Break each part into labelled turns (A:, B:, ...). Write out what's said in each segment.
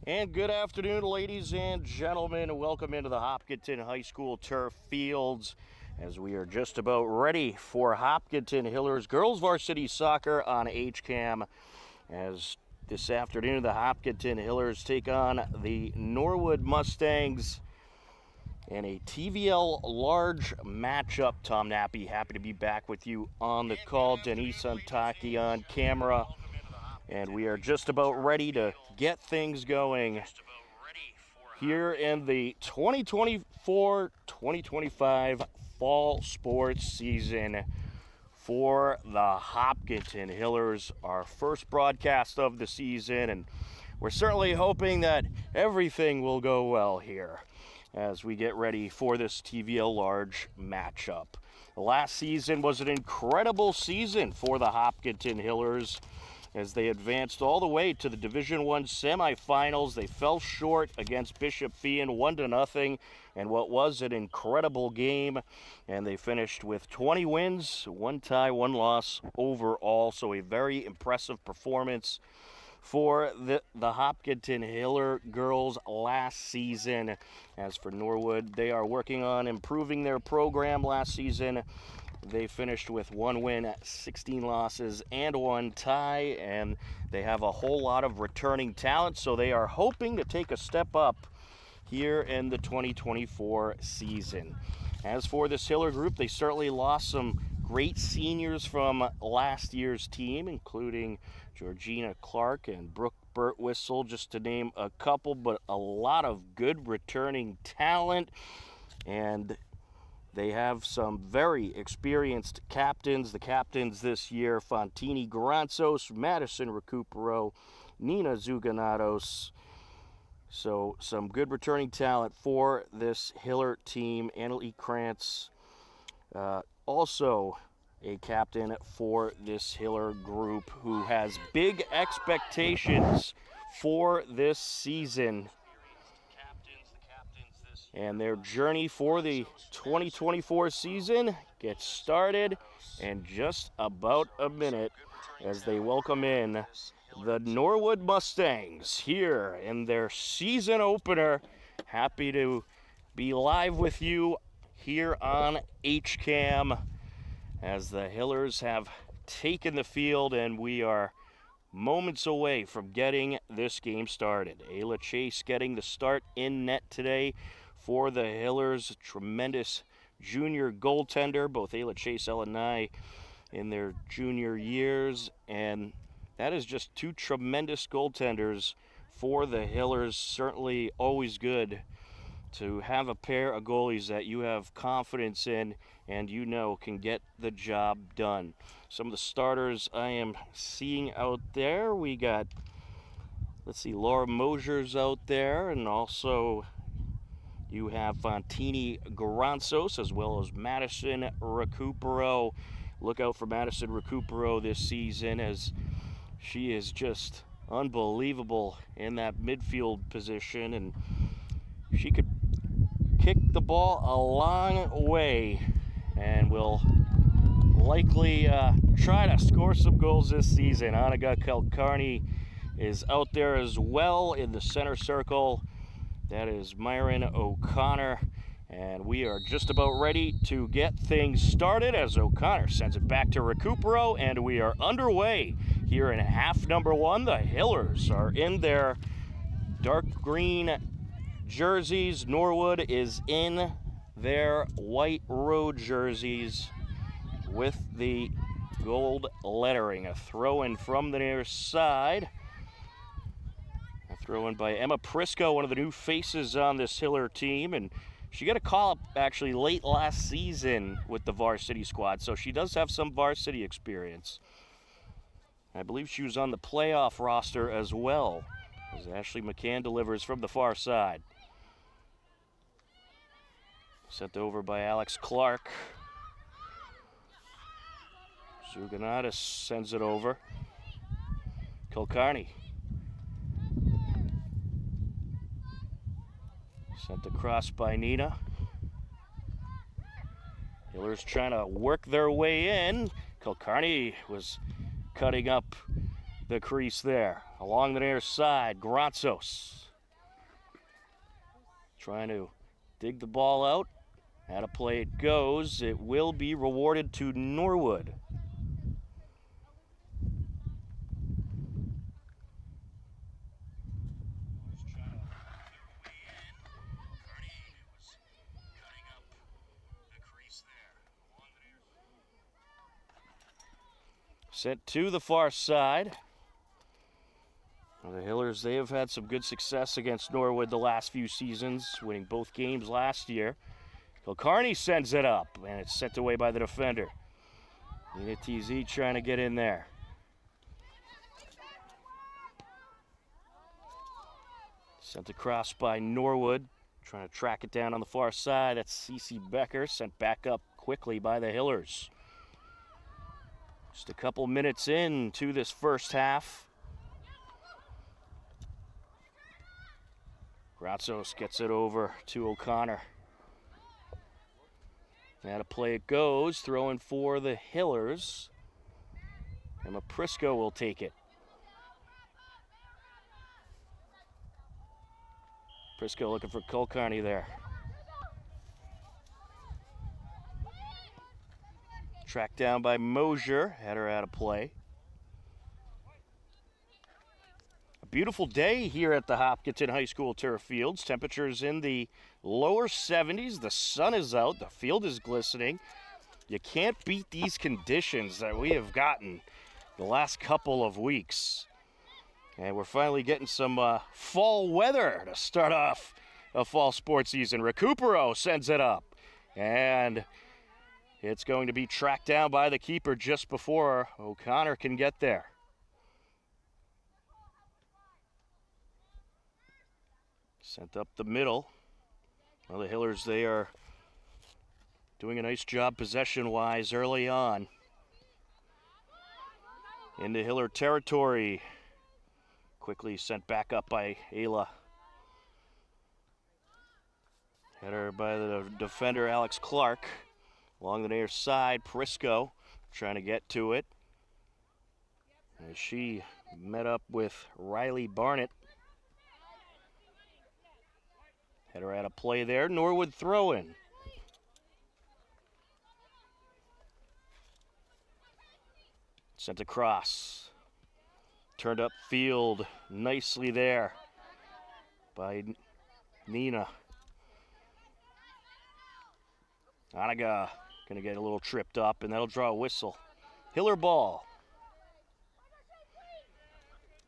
A: And good afternoon, ladies and gentlemen. Welcome into the Hopkinton High School turf fields as we are just about ready for Hopkinton Hillers girls varsity soccer on HCAM. As this afternoon, the Hopkinton Hillers take on the Norwood Mustangs in a TVL large matchup. Tom Nappy, happy to be back with you on the call. Denise Untaki on camera. And we are just about ready to get things going here in the 2024-2025 fall sports season for the Hopkinton Hillers. Our first broadcast of the season, and we're certainly hoping that everything will go well here as we get ready for this TVL large matchup. The last season was an incredible season for the Hopkinton Hillers as they advanced all the way to the Division I semifinals. They fell short against Bishop Feehan 1-0 in what was an incredible game, and they finished with 20 wins, 1 tie, 1 loss overall. So a very impressive performance for the Hopkinton Hiller girls last season. As for Norwood, they are working on improving their program. Last season they finished with 1 win, 16 losses, and 1 tie, and they have a whole lot of returning talent, so they are hoping to take a step up here in the 2024 season. As for this Hiller group, they certainly lost some great seniors from last year's team, including Georgina Clark and Brooke Burtwhistle, just to name a couple, but a lot of good returning talent. And they have some very experienced captains. The captains this year: Fontini Garanzos, Madison Recupero, Nina Zuganatos. So some good returning talent for this Hiller team. Annalie Krantz, also a captain for this Hiller group, who has big expectations for this season. And their journey for the 2024 season gets started in just about a minute as they welcome in the Norwood Mustangs here in their season opener. Happy to be live with you here on HCAM as the Hillers have taken the field, and we are moments away from getting this game started. Ayla Chase getting the start in net today for the Hillers. Tremendous junior goaltender, both Ayla Chase, Ellen Nye in their junior years, and that is just 2 tremendous goaltenders for the Hillers. Certainly always good to have a pair of goalies that you have confidence in and you know can get the job done. Some of the starters I am seeing out there, we got, let's see, Laura Mosier's out there, and also you have Fontini Garanzos as well as Madison Recupero. Look out for Madison Recupero this season, as she is just unbelievable in that midfield position, and she could kick the ball a long way and will likely try to score some goals this season. Anaga Kalkarni is out there as well in the center circle. That is Myron O'Connor, and we are just about ready to get things started as O'Connor sends it back to Recupero, and we are underway here in half number 1. The Hillers are in their dark green jerseys. Norwood is in their white road jerseys with the gold lettering. A throw-in from the near side. A throw-in by Emma Prisco, one of the new faces on this Hiller team, and she got a call-up actually late last season with the varsity squad, so she does have some varsity experience. I believe she was on the playoff roster as well, as Ashley McCann delivers from the far side. Sent over by Alex Clark. Zuganatis sends it over. Kulkarni sent across by Nina. Hillers trying to work their way in. Kulkarni was cutting up the crease there. Along the near side, Grazos trying to dig the ball out. How to play it goes. It will be rewarded to Norwood. Sent to the far side. Well, the Hillers, they have had some good success against Norwood the last few seasons, winning both games last year. Kilcarney sends it up, and it's sent away by the defender. Unit TZ trying to get in there. Sent across by Norwood, trying to track it down on the far side. That's C.C. Becker, sent back up quickly by the Hillers. Just a couple minutes into this first half. Gratsos gets it over to O'Connor. Now to play it goes, throwing for the Hillers. And Prisco will take it. Prisco looking for Kilcarney there. Tracked down by Mosier, had her out of play. A beautiful day here at the Hopkinton High School turf fields. Temperatures in the lower 70s. The sun is out. The field is glistening. You can't beat these conditions that we have gotten the last couple of weeks. And we're finally getting some fall weather to start off a fall sports season. Recupero sends it up. And it's going to be tracked down by the keeper just before O'Connor can get there. Sent up the middle. Well, the Hillers, they are doing a nice job possession-wise early on. Into Hiller territory. Quickly sent back up by Ayla. Header by the defender, Alex Clark. Along the near side, Prisco trying to get to it. As she met up with Riley Barnett. Header out of play there. Norwood throw-in. Sent across. Turned up field nicely there by Nina. Anaga going to get a little tripped up, and that'll draw a whistle. Hiller ball.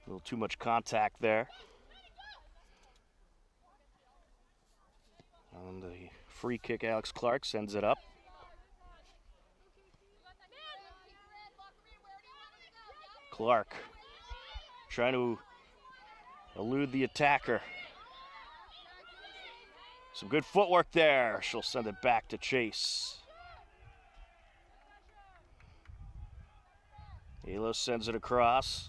A: A little too much contact there. On the free kick, Alex Clark sends it up. Clark trying to elude the attacker. Some good footwork there. She'll send it back to Chase. Elo sends it across.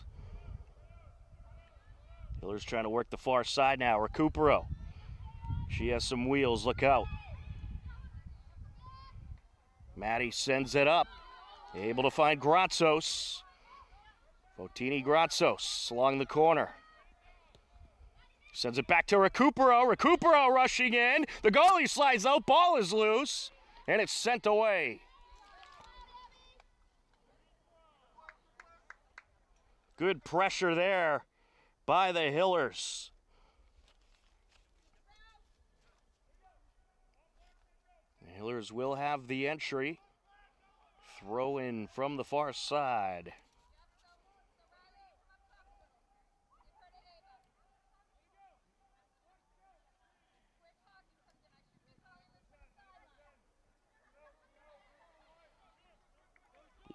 A: Hiller's trying to work the far side now. Recupero. She has some wheels. Look out. Maddie sends it up. Able to find Gratsos. Fotini Gratsos along the corner. Sends it back to Recupero. Recupero rushing in. The goalie slides out. Ball is loose. And it's sent away. Good pressure there by the Hillers. The Hillers will have the entry. Throw in from the far side.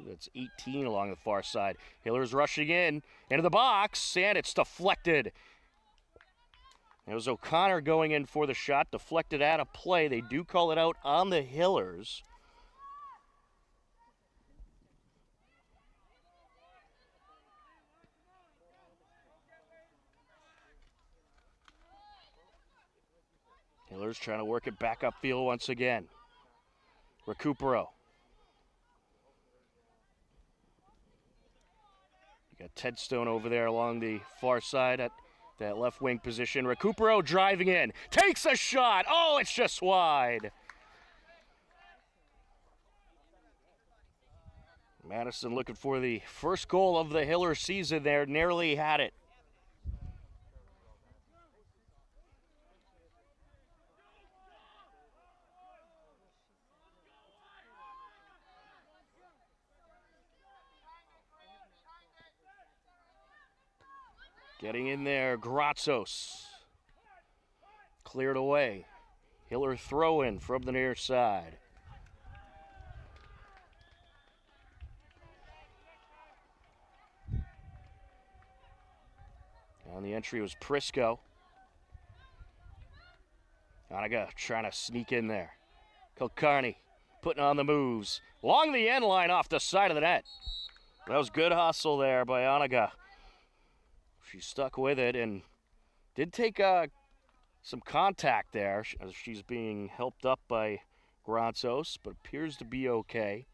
A: That's 18 along the far side. Hiller's rushing in into the box, and it's deflected. It was O'Connor going in for the shot, deflected out of play. They do call it out on the Hillers. Hillers trying to work it back upfield once again. Recupero. Got Ted Stone over there along the far side at that left wing position. Recupero driving in, takes a shot. Oh, it's just wide. Madison looking for the first goal of the Hiller season there, nearly had it. Getting in there, Gratzos. Cleared away. Hiller throw in from the near side. On the entry was Prisco. Anaga trying to sneak in there. Kulkarni putting on the moves. Along the end line off the side of the net. That was good hustle there by Anaga. She stuck with it and did take some contact there as she's being helped up by Gratzos, but appears to be okay.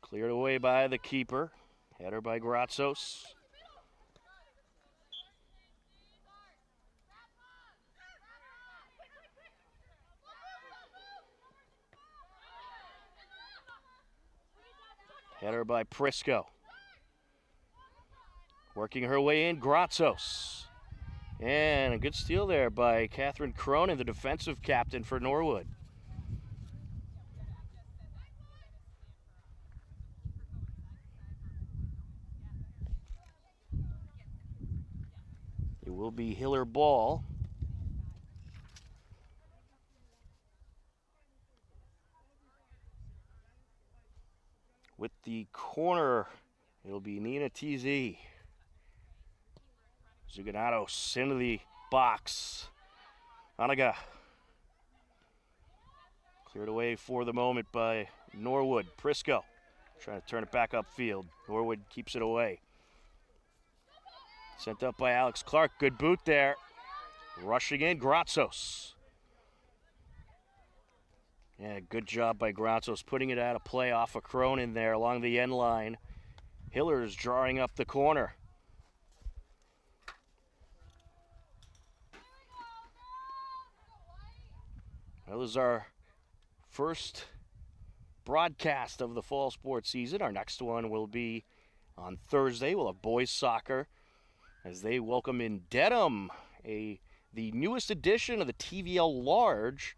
A: Cleared away by the keeper. Header by Gratzos. Header by Prisco. Working her way in, Gratzos. And a good steal there by Catherine Cronin, the defensive captain for Norwood. It will be Hiller ball. With the corner, it'll be Nina TZ. Zuganatos into the box. Anaga. Cleared away for the moment by Norwood. Prisco trying to turn it back upfield. Norwood keeps it away. Sent up by Alex Clark. Good boot there. Rushing in, Gratzos. Yeah, good job by Gratzos putting it out of play off of Cronin there along the end line. Hiller's drawing up the corner. Well, this is our first broadcast of the fall sports season. Our next one will be on Thursday. We'll have boys soccer as they welcome in Dedham, the newest edition of the TVL Large.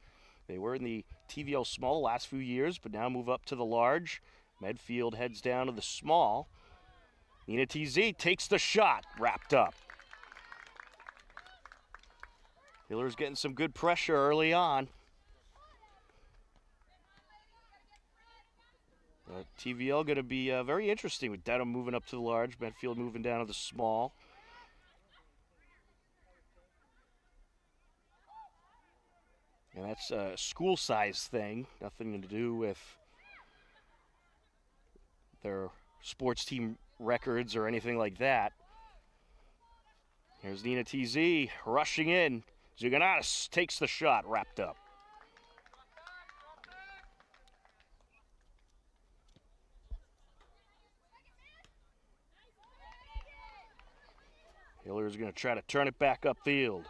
A: They were in the TVL Small the last few years, but now move up to the Large. Medfield heads down to the Small. Nina TZ takes the shot, wrapped up. Hiller's getting some good pressure early on. TVL going to be very interesting with Dedham moving up to the Large, Medfield moving down to the Small. And that's a school size thing, nothing to do with their sports team records or anything like that. Here's Nina TZ rushing in. Zuganatos takes the shot, wrapped up. Hiller's going to try to turn it back upfield.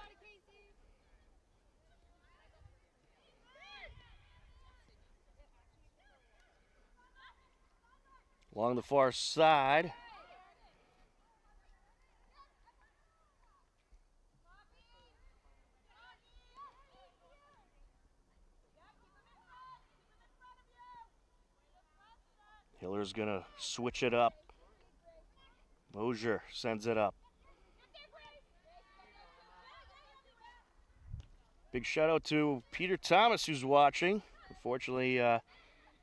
A: Along the far side. Hiller's going to switch it up. Mosier sends it up. Big shout out to Peter Thomas who's watching. Unfortunately,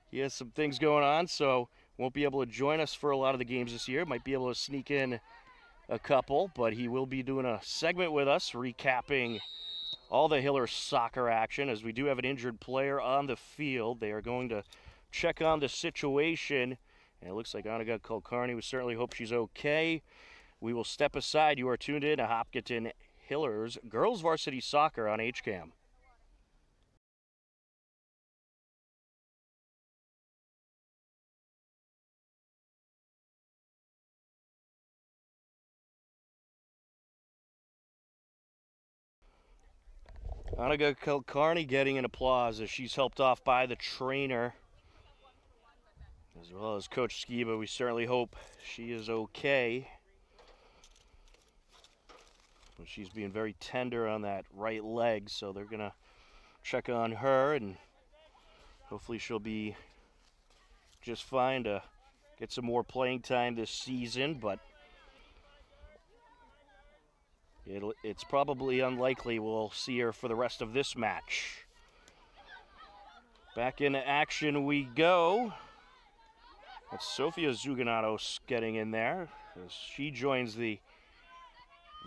A: he has some things going on, so won't be able to join us for a lot of the games this year. Might be able to sneak in a couple, but he will be doing a segment with us recapping all the Hiller soccer action as we do have an injured player on the field. They are going to check on the situation, and it looks like Anaga Kulkarni. We certainly hope she's okay. We will step aside. You are tuned in to Hopkinton Hillers Girls Varsity Soccer on HCAM. Annika Kilcarney getting an applause as she's helped off by the trainer, as well as Coach Skiba. We certainly hope she is okay. She's being very tender on that right leg, so they're going to check on her, and hopefully she'll be just fine to get some more playing time this season, but it's probably unlikely we'll see her for the rest of this match. Back into action we go. That's Sofia Zuganatos getting in there as she joins the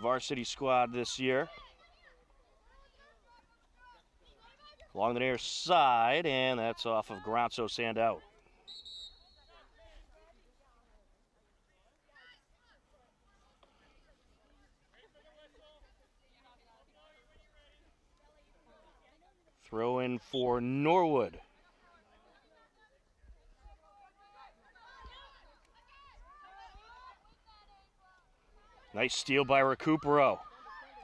A: varsity squad this year. Along the near side, and that's off of Granzos and out. Throw in for Norwood. Nice steal by Recupero.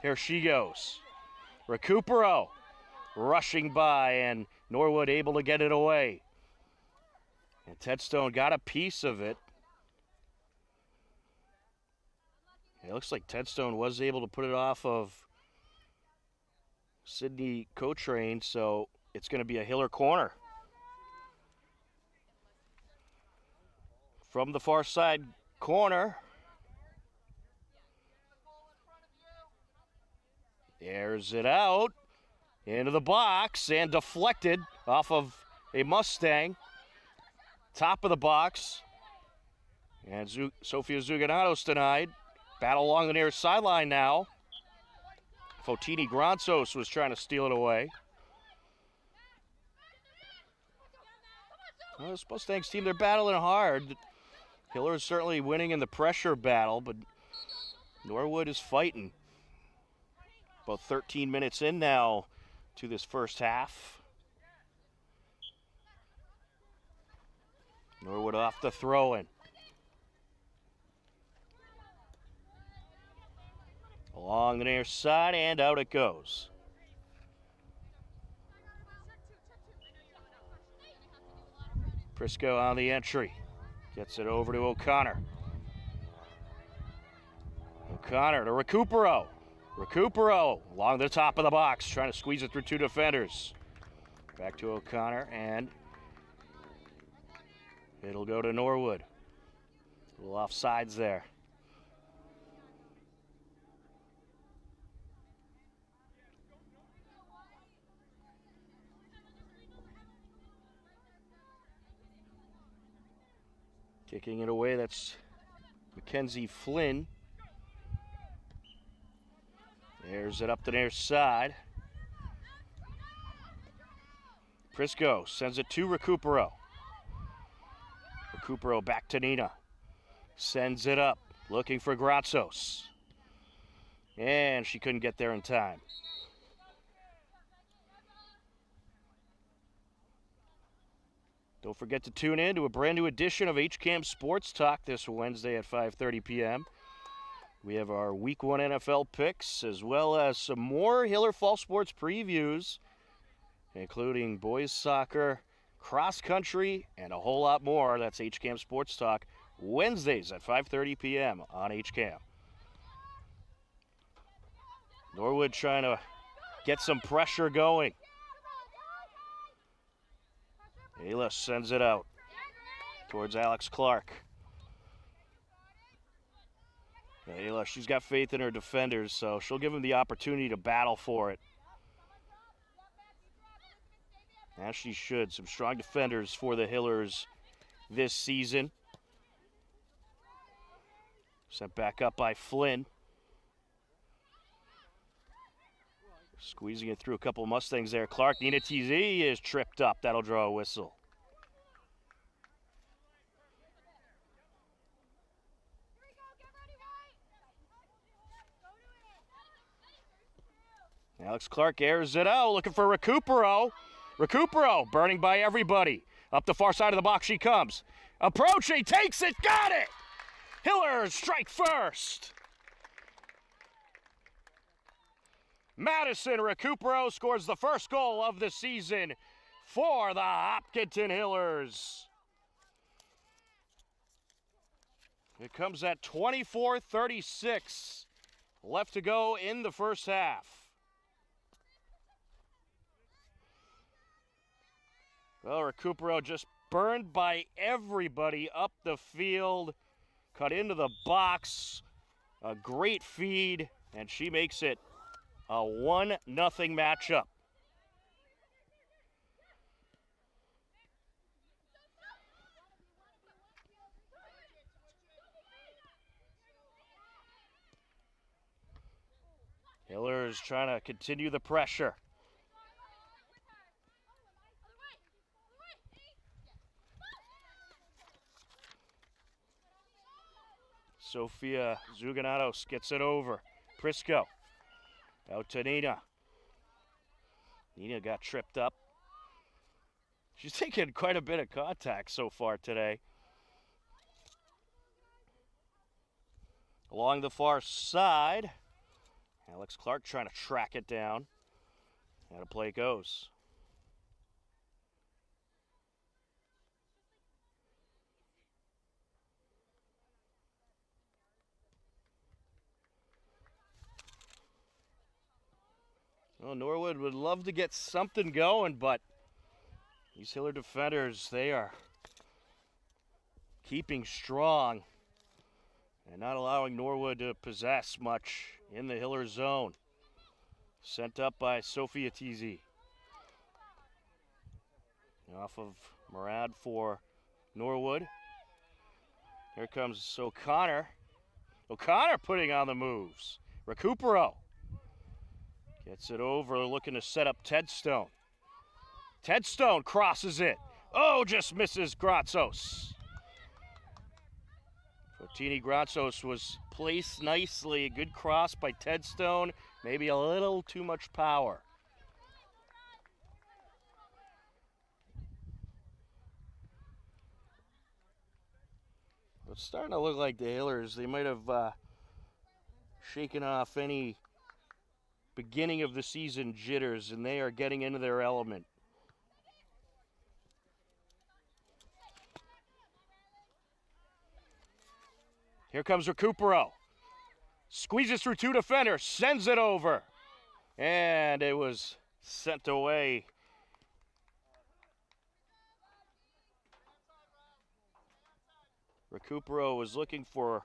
A: Here she goes. Recupero rushing by, and Norwood able to get it away. And Tedstone got a piece of it. It looks like Tedstone was able to put it off of Sydney Cotrain, so it's going to be a Hiller corner. From the far side corner. Airs it out into the box and deflected off of a Mustang. Top of the box. And Sofia Zuganatos denied. Battle along the near sideline now. Fotini Granzos was trying to steal it away. Well, this Mustangs team, they're battling hard. Hiller is certainly winning in the pressure battle, but Norwood is fighting. About 13 minutes in now to this first half. Norwood off the throw-in. Along the near side, and out it goes. Prisco on the entry. Gets it over to O'Connor. O'Connor to Recupero. Recupero along the top of the box, trying to squeeze it through two defenders. Back to O'Connor, and it'll go to Norwood. A little offsides there. Kicking it away, that's Mackenzie Flynn. Airs it up the near side. Prisco sends it to Recupero. Recupero back to Nina. Sends it up, looking for Granzos. And she couldn't get there in time. Don't forget to tune in to a brand new edition of HCAM Sports Talk this Wednesday at 5:30 p.m. We have our Week 1 NFL picks, as well as some more Hiller Fall Sports previews, including boys soccer, cross country, and a whole lot more. That's HCAM Sports Talk, Wednesdays at 5:30 p.m. on HCAM. Norwood trying to get some pressure going. Ayla sends it out towards Alex Clark. Ayla, she's got faith in her defenders, so she'll give them the opportunity to battle for it. As she should. Some strong defenders for the Hillers this season. Sent back up by Flynn. Squeezing it through a couple of Mustangs there. Clark, Nina TZ is tripped up. That'll draw a whistle. Alex Clark airs it out, looking for Recupero. Recupero burning by everybody. Up the far side of the box she comes. Approaching, takes it, got it! Hillers strike first. Madison Recupero scores the first goal of the season for the Hopkinton Hillers. It comes at 24:36 left to go in the first half. Well, Recupero just burned by everybody up the field, cut into the box, a great feed, and she makes it a 1-0 matchup. Hillers trying to continue the pressure. Sophia Zuganatos gets it over. Prisco out to Nina. Nina got tripped up. She's taken quite a bit of contact so far today. Along the far side, Alex Clark trying to track it down. How the play goes. Well, Norwood would love to get something going, but these Hiller defenders, they are keeping strong and not allowing Norwood to possess much in the Hiller zone. Sent up by Sophia TZ. Off of Murad for Norwood. Here comes O'Connor. O'Connor putting on the moves. Recupero gets it over, looking to set up Tedstone. Tedstone crosses it. Oh, just misses Gratsos. Fotini Gratsos was placed nicely. Good cross by Tedstone. Maybe a little too much power. It's starting to look like the Hillers, they might have shaken off any beginning of the season jitters, and they are getting into their element. Here comes Recupero. Squeezes through two defenders, sends it over. And it was sent away. Recupero was looking for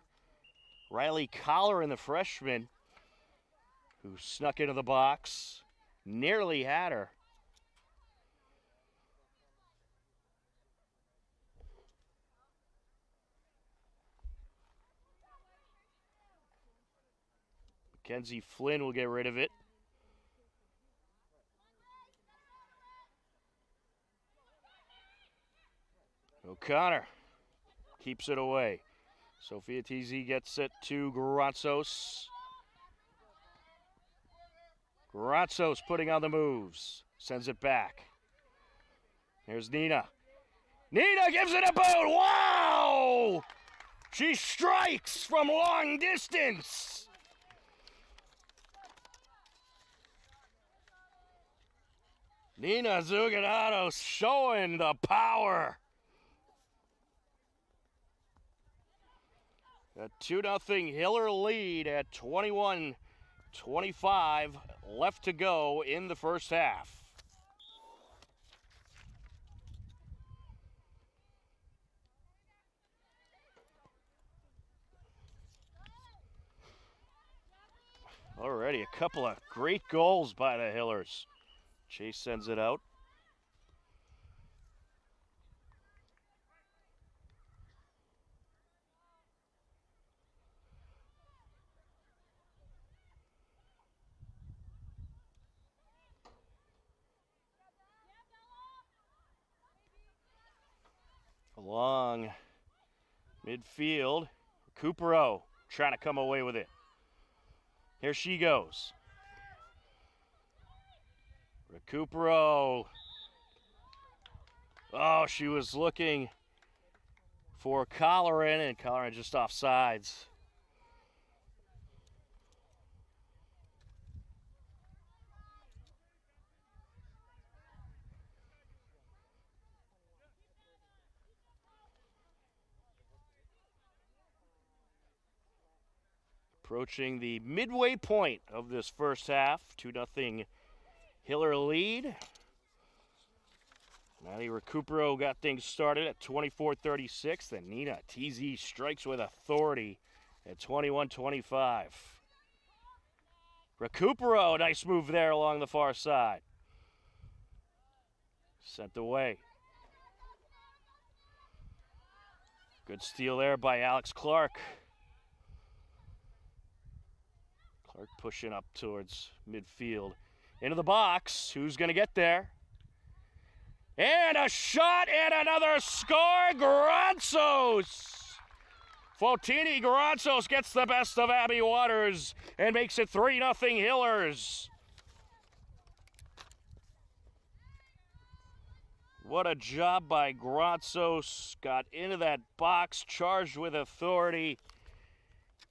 A: Riley Collar in the freshman, who snuck into the box, nearly had her. Mackenzie Flynn will get rid of it. O'Connor keeps it away. Sophia TZ gets it to Gratsos. Gratsos putting on the moves. Sends it back. There's Nina. Nina gives it a boot. Wow! She strikes from long distance. Nina Zuganatos showing the power. A 2-0 Hiller lead at 21-25 left to go in the first half. Already a couple of great goals by the Hillers. Chase sends it out. Along midfield, Recupero trying to come away with it. Here she goes. Recupero. Oh, she was looking for Colleran, and Colleran just off sides. Approaching the midway point of this first half, 2-0 Hiller lead. Maddie Recupero got things started at 24-36. Then Nina TZ strikes with authority at 21-25. Recupero, nice move there along the far side. Sent away. Good steal there by Alex Clark. Clark pushing up towards midfield. Into the box. Who's going to get there? And a shot and another score. Granzos. Fotini Granzos gets the best of Abby Waters and makes it 3-0 Hillers. What a job by Granzos. Got into that box, charged with authority,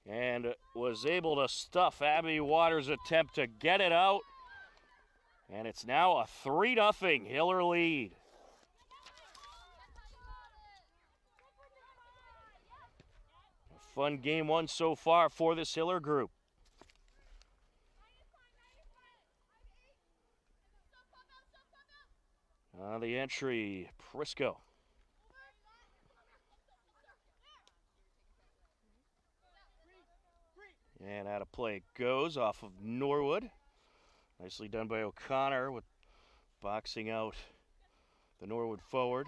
A: and was able to stuff Abby Waters' attempt to get it out. And it's now a 3-0 Hiller lead. A fun game one so far for this Hiller group. The entry, Prisco. And out of play it goes off of Norwood. Nicely done by O'Connor with boxing out the Norwood forward.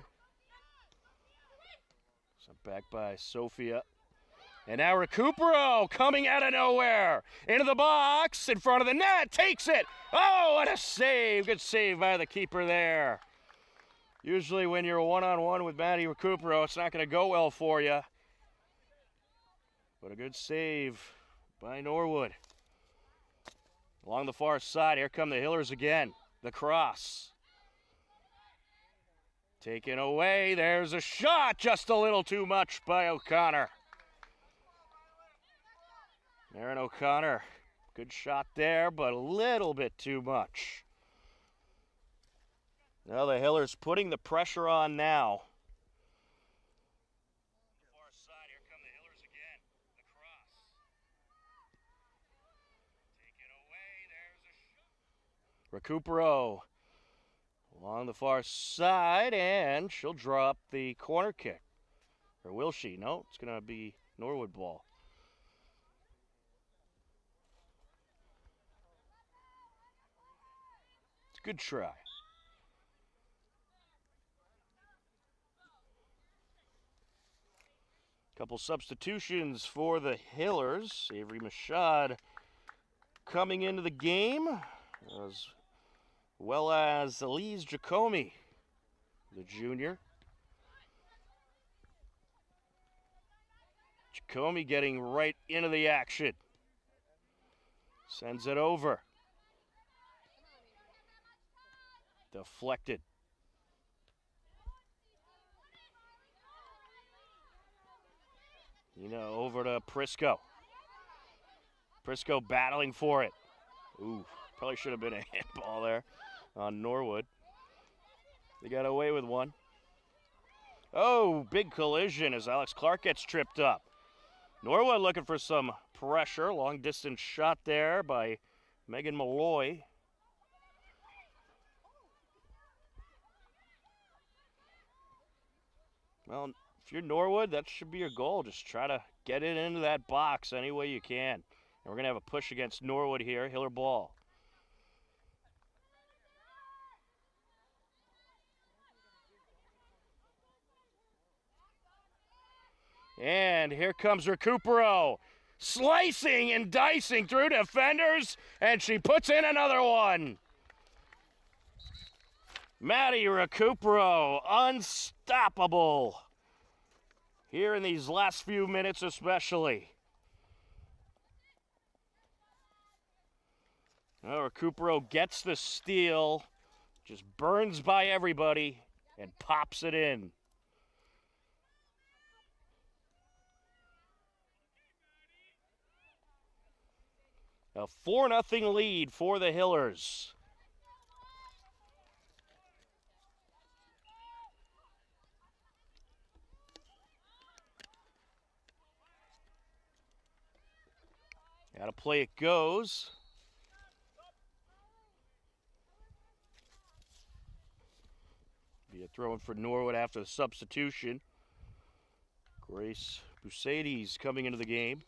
A: Sent back by Sophia. And now Recupero coming out of nowhere. Into the box, in front of the net, takes it. Oh, what a save. Good save by the keeper there. Usually when you're one-on-one with Maddie Recupero, it's not going to go well for you. But a good save by Norwood. Along the far side, here come the Hillers again. The cross. Taken away, there's a shot, just a little too much by O'Connor. Aaron O'Connor, good shot there, but a little bit too much. Now the Hillers putting the pressure on now. On the far side, here come the Hillers again. The cross. Taken away, there's a shot. Recupero along the far side, and she'll draw up the corner kick. Or will she? No, it's going to be Norwood ball. It's a good try. Couple substitutions for the Hillers. Avery Machad coming into the game, as well as Elise Giacomi, the junior. Giacomi getting right into the action. Sends it over. Deflected. Over to Prisco. Prisco battling for it. Ooh, probably should have been a handball there on Norwood. They got away with one. Oh, big collision as Alex Clark gets tripped up. Norwood looking for some pressure. Long distance shot there by Megan Malloy. Well, if you're Norwood, that should be your goal. Just try to get it into that box any way you can. And we're going to have a push against Norwood here. Hiller ball. And here comes Recupero. Slicing and dicing through defenders. And she puts in another one. Maddie Recupero, unstoppable. Here in these last few minutes especially. Recupero gets the steal Just burns by everybody and pops it in. A 4-0 lead for the Hillers. Out of play it goes. Be a throw in for Norwood after the substitution. Grace Busades coming into the game.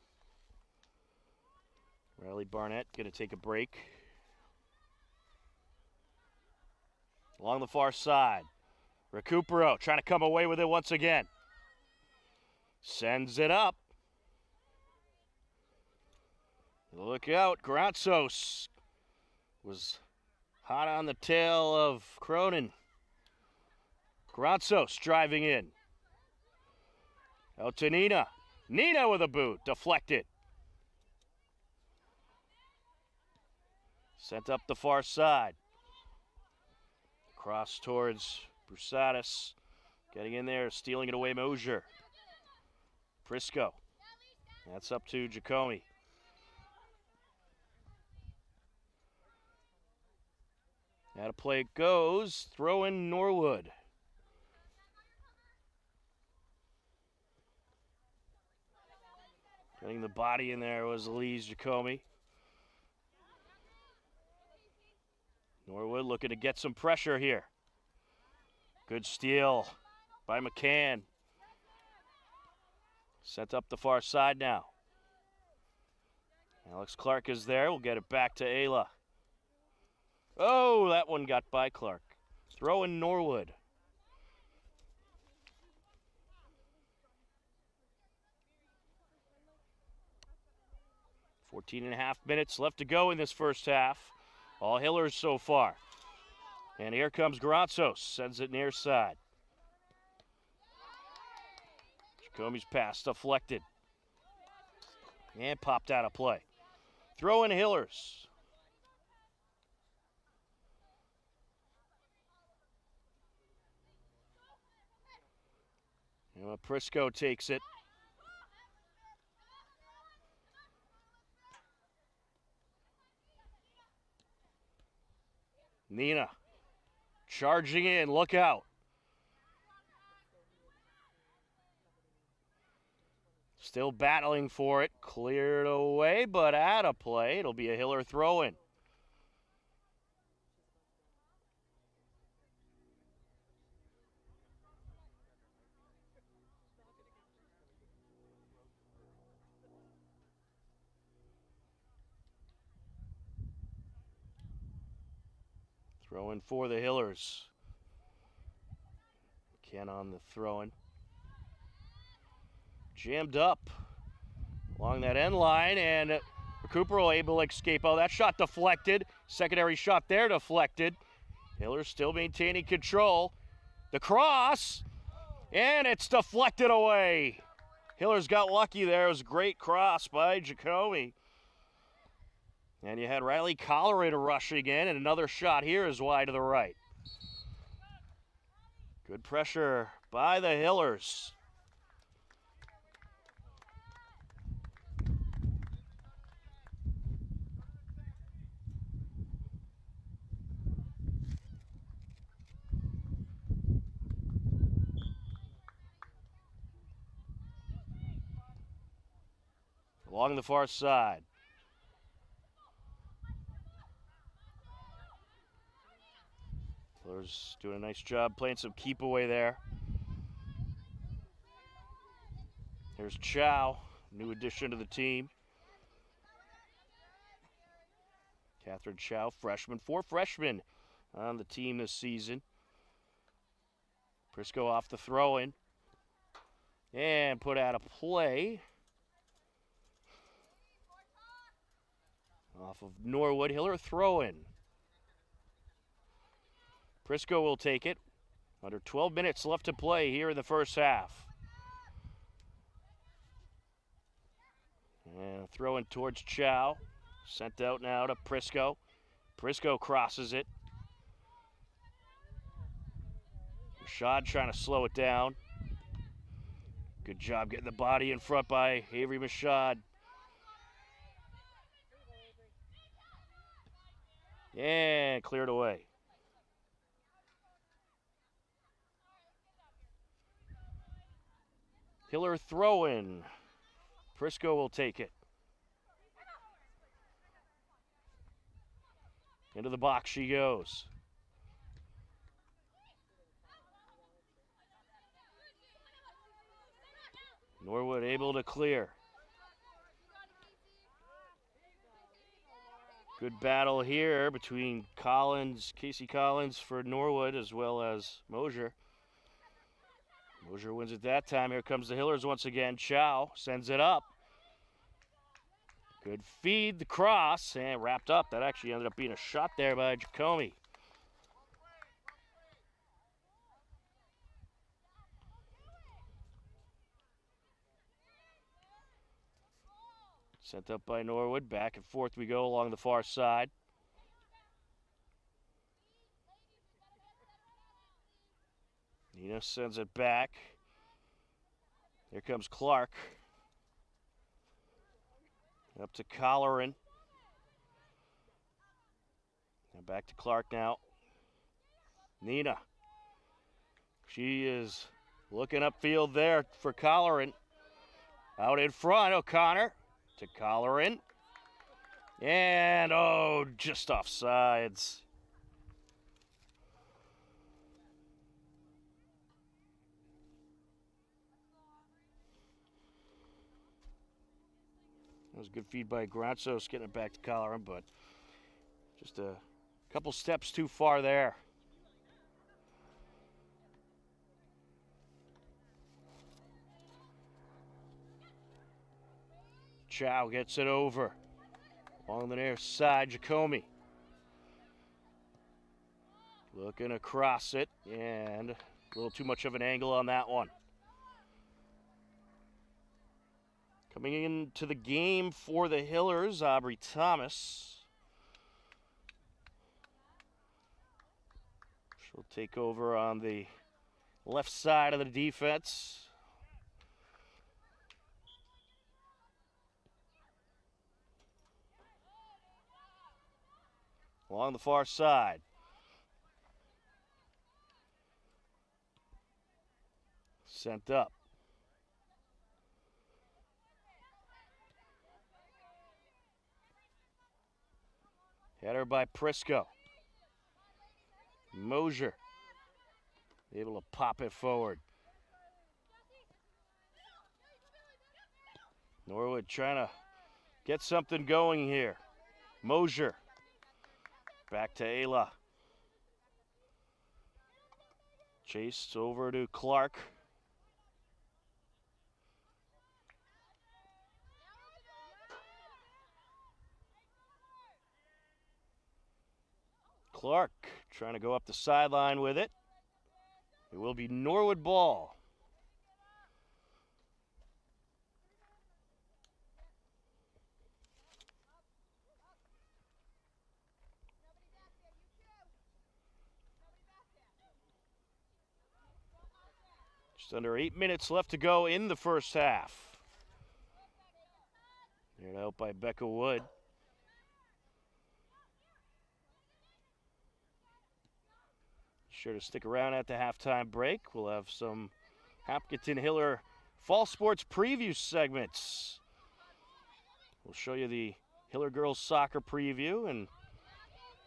A: Riley Barnett going to take a break. Along the far side. Recupero trying to come away with it once again. Sends it up. Look out, Gratsos was hot on the tail of Cronin. Gratsos driving in. Out to Nina. Nina with a boot, deflected. Sent up the far side. Cross towards Brusatis. Getting in there, stealing it away, Mosier. Prisco. That's up to Giacomi. Out of play it goes. Throw in Norwood. Getting the body in there was Elise Giacomi. Norwood looking to get some pressure here. Good steal by McCann. Sent up the far side now. Alex Clark is there. We'll get it back to Ayla. Oh, that one got by Clark. Throw in Norwood. .5 minutes left to go in this first half. All Hillers so far. And here comes Gratsos. Sends it near side. Giacomi's pass deflected. And popped out of play. Throw in Hillers. And Prisco takes it. Nina charging in, look out. Still battling for it, cleared away, but out of play. It'll be a Hiller throw-in. Throw-in for the Hillers. Ken on the throw-in. Jammed up along that end line, and Recupero able to escape. Oh, that shot deflected. Secondary shot there deflected. Hillers still maintaining control. The cross, and it's deflected away. Hillers got lucky there. It was a great cross by Giacomi. And you had Riley Colorado rushing in, and another shot here is wide to the right. Good pressure by the Hillers. Along the far side. Hillers doing a nice job playing some keep away there. Here's Chow, new addition to the team. Catherine Chow, freshman. 4 freshmen on the team this season. Prisco off the throw-in. And put out of play. Off of Norwood. Hiller throw-in. Prisco will take it. Under 12 minutes left to play here in the first half. And throw in towards Chow. Sent out now to Prisco. Prisco crosses it. Rashad trying to slow it down. Good job getting the body in front by Avery Mashad. And cleared away. Hiller throwing. Prisco will take it. Into the box she goes. Norwood able to clear. Good battle here between Casey Collins for Norwood, as well as Mosier. Mosier wins it that time. Here comes the Hillers once again. Chow sends it up. Good feed, the cross, and wrapped up. That actually ended up being a shot there by Jacomi. Sent up by Norwood. Back and forth we go along the far side. Nina sends it back. Here comes Clark. Up to Colleran. And back to Clark now. Nina. She is looking upfield there for Colleran. Out in front, O'Connor to Colleran. And, oh, just off sides. That was a good feed by Granzos getting it back to Colleran, but just a couple steps too far there. Chow gets it over. Along the near side, Jacomi. Looking across it, and a little too much of an angle on that one. Coming into the game for the Hillers, Aubrey Thomas. She'll take over on the left side of the defense. Along the far side. Sent up. Header by Prisco. Mosier able to pop it forward. Norwood trying to get something going here. Mosier. Back to Ayla. Chased over to Clark. Clark trying to go up the sideline with it. It will be Norwood ball. Just under 8 minutes left to go in the first half. Cleared out by Becca Wood. Sure to stick around at the halftime break. We'll have some Hopkinton Hiller Fall Sports preview segments. We'll show you the Hiller girls soccer preview and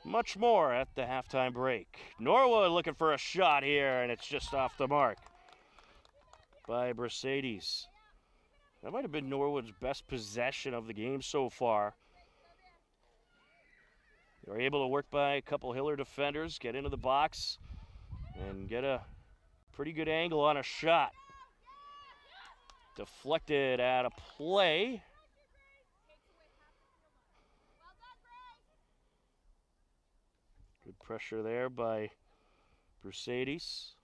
A: much more at the halftime break. Norwood looking for a shot here, and it's just off the mark by Mercedes. That might have been Norwood's best possession of the game so far. They were able to work by a couple Hiller defenders, get into the box, and get a pretty good angle on a shot. Deflected out of play. Good pressure there by Mercedes.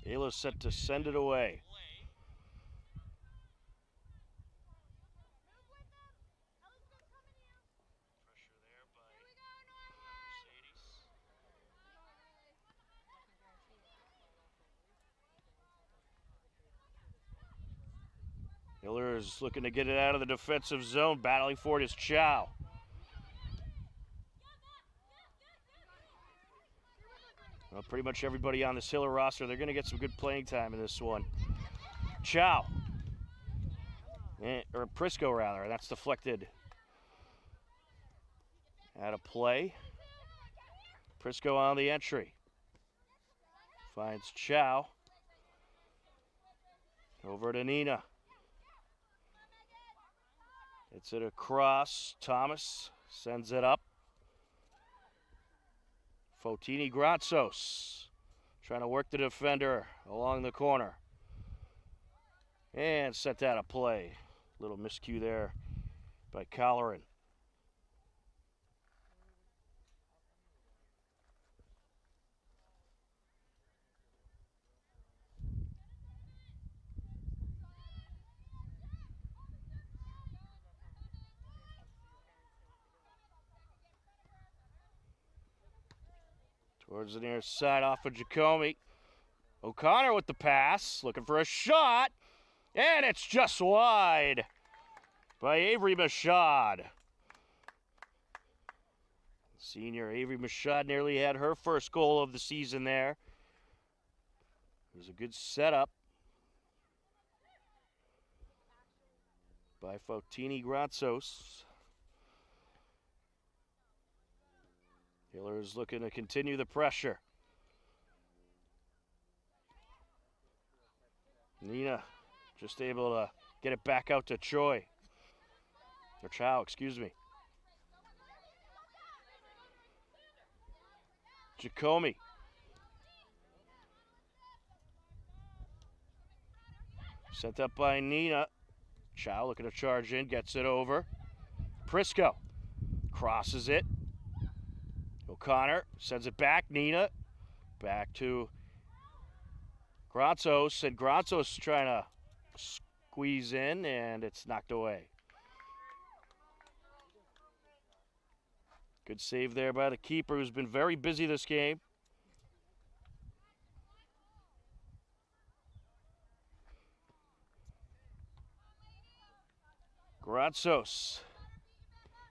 A: Ayla's set to send it away. Hiller's looking to get it out of the defensive zone. Battling for it is Chow. Well, pretty much everybody on this Hiller roster, they're going to get some good playing time in this one. Chow. Or Prisco, rather. That's deflected out of play. Prisco on the entry. Finds Chow. Over to Nina. It's it across. Thomas sends it up. Fotini Gratsos trying to work the defender along the corner. And sent out of play. Little miscue there by Colleran. Towards the near side off of Jacomi. O'Connor with the pass, looking for a shot, and it's just wide by Avery Machad. Senior Avery Machad nearly had her first goal of the season there. It was a good setup by Fotini Gratsos. Hiller is looking to continue the pressure. Nina just able to get it back out to Choi. Or Chow, excuse me. Jacomi. Sent up by Nina. Chow looking to charge in, gets it over. Prisco crosses it. O'Connor sends it back. Nina back to Gratsos, and Gratsos trying to squeeze in, and it's knocked away. Good save there by the keeper, who's been very busy this game. Gratsos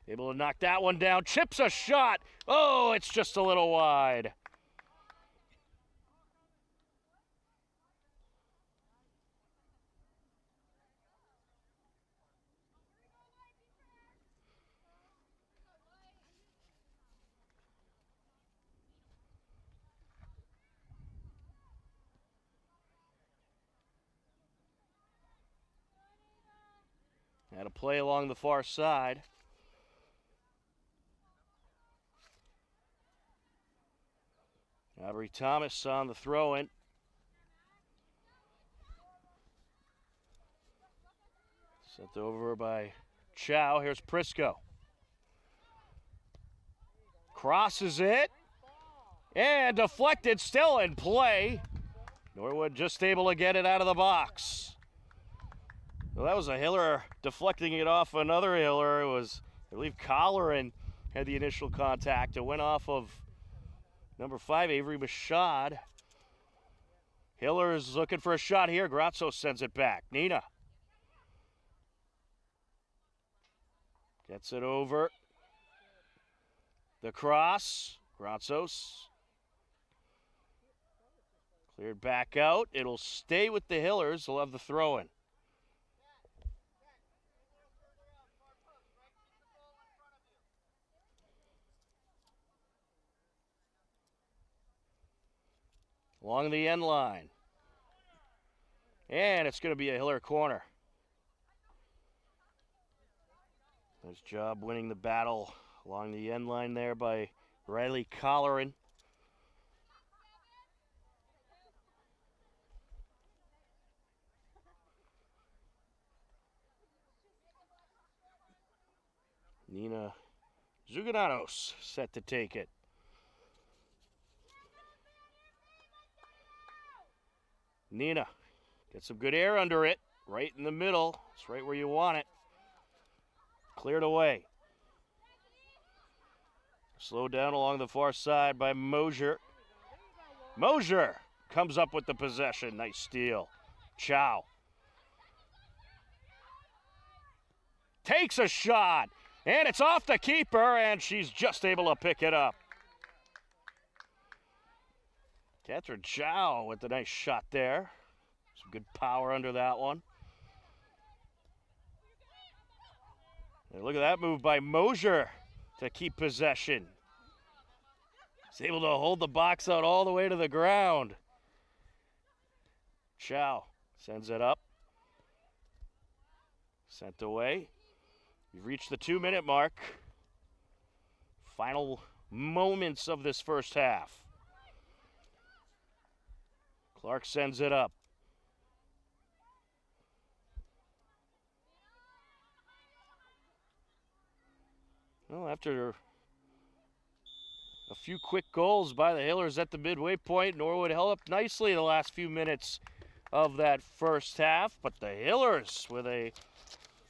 A: able to knock that one down. Chips a shot. Oh, it's just a little wide. Had a play along the far side. Aubrey Thomas on the throw-in. Sent over by Chow. Here's Prisco. Crosses it. And deflected, still in play. Norwood just able to get it out of the box. Well, that was a Hiller deflecting it off another Hiller. It was, I believe, Colleran had the initial contact. It went off of number 5, Avery Machad. Hiller is looking for a shot here. Gratsos sends it back. Nina gets it over. The cross. Gratsos. Cleared back out. It'll stay with the Hillers. They'll have the throw-in. Along the end line. And it's going to be a Hiller corner. Nice job winning the battle along the end line there by Riley Colleran. Nina Zugananos set to take it. Nina gets some good air under it, right in the middle. It's right where you want it. Cleared away. Slowed down along the far side by Mosier. Mosier comes up with the possession. Nice steal. Chow. takes a shot, and it's off the keeper, and she's just able to pick it up. Catherine Chow with a nice shot there. Some good power under that one. And look at that move by Mosier to keep possession. He's able to hold the box out all the way to the ground. Chow sends it up. Sent away. We've reached the 2-minute mark. Final moments of this first half. Clark sends it up. Well, after a few quick goals by the Hillers at the midway point, Norwood held up nicely the last few minutes of that first half, but the Hillers with a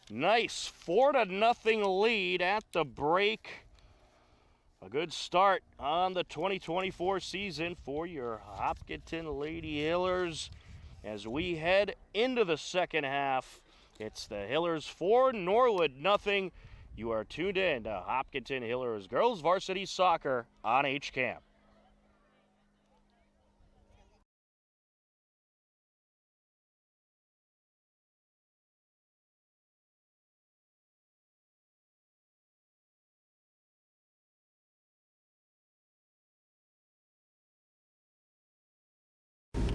A: nice 4-0 lead at the break. A good start on the 2024 season for your Hopkinton Lady Hillers. As we head into the second half, it's the Hillers 4, Norwood nothing. You are tuned in to Hopkinton Hillers Girls Varsity Soccer on HCAM.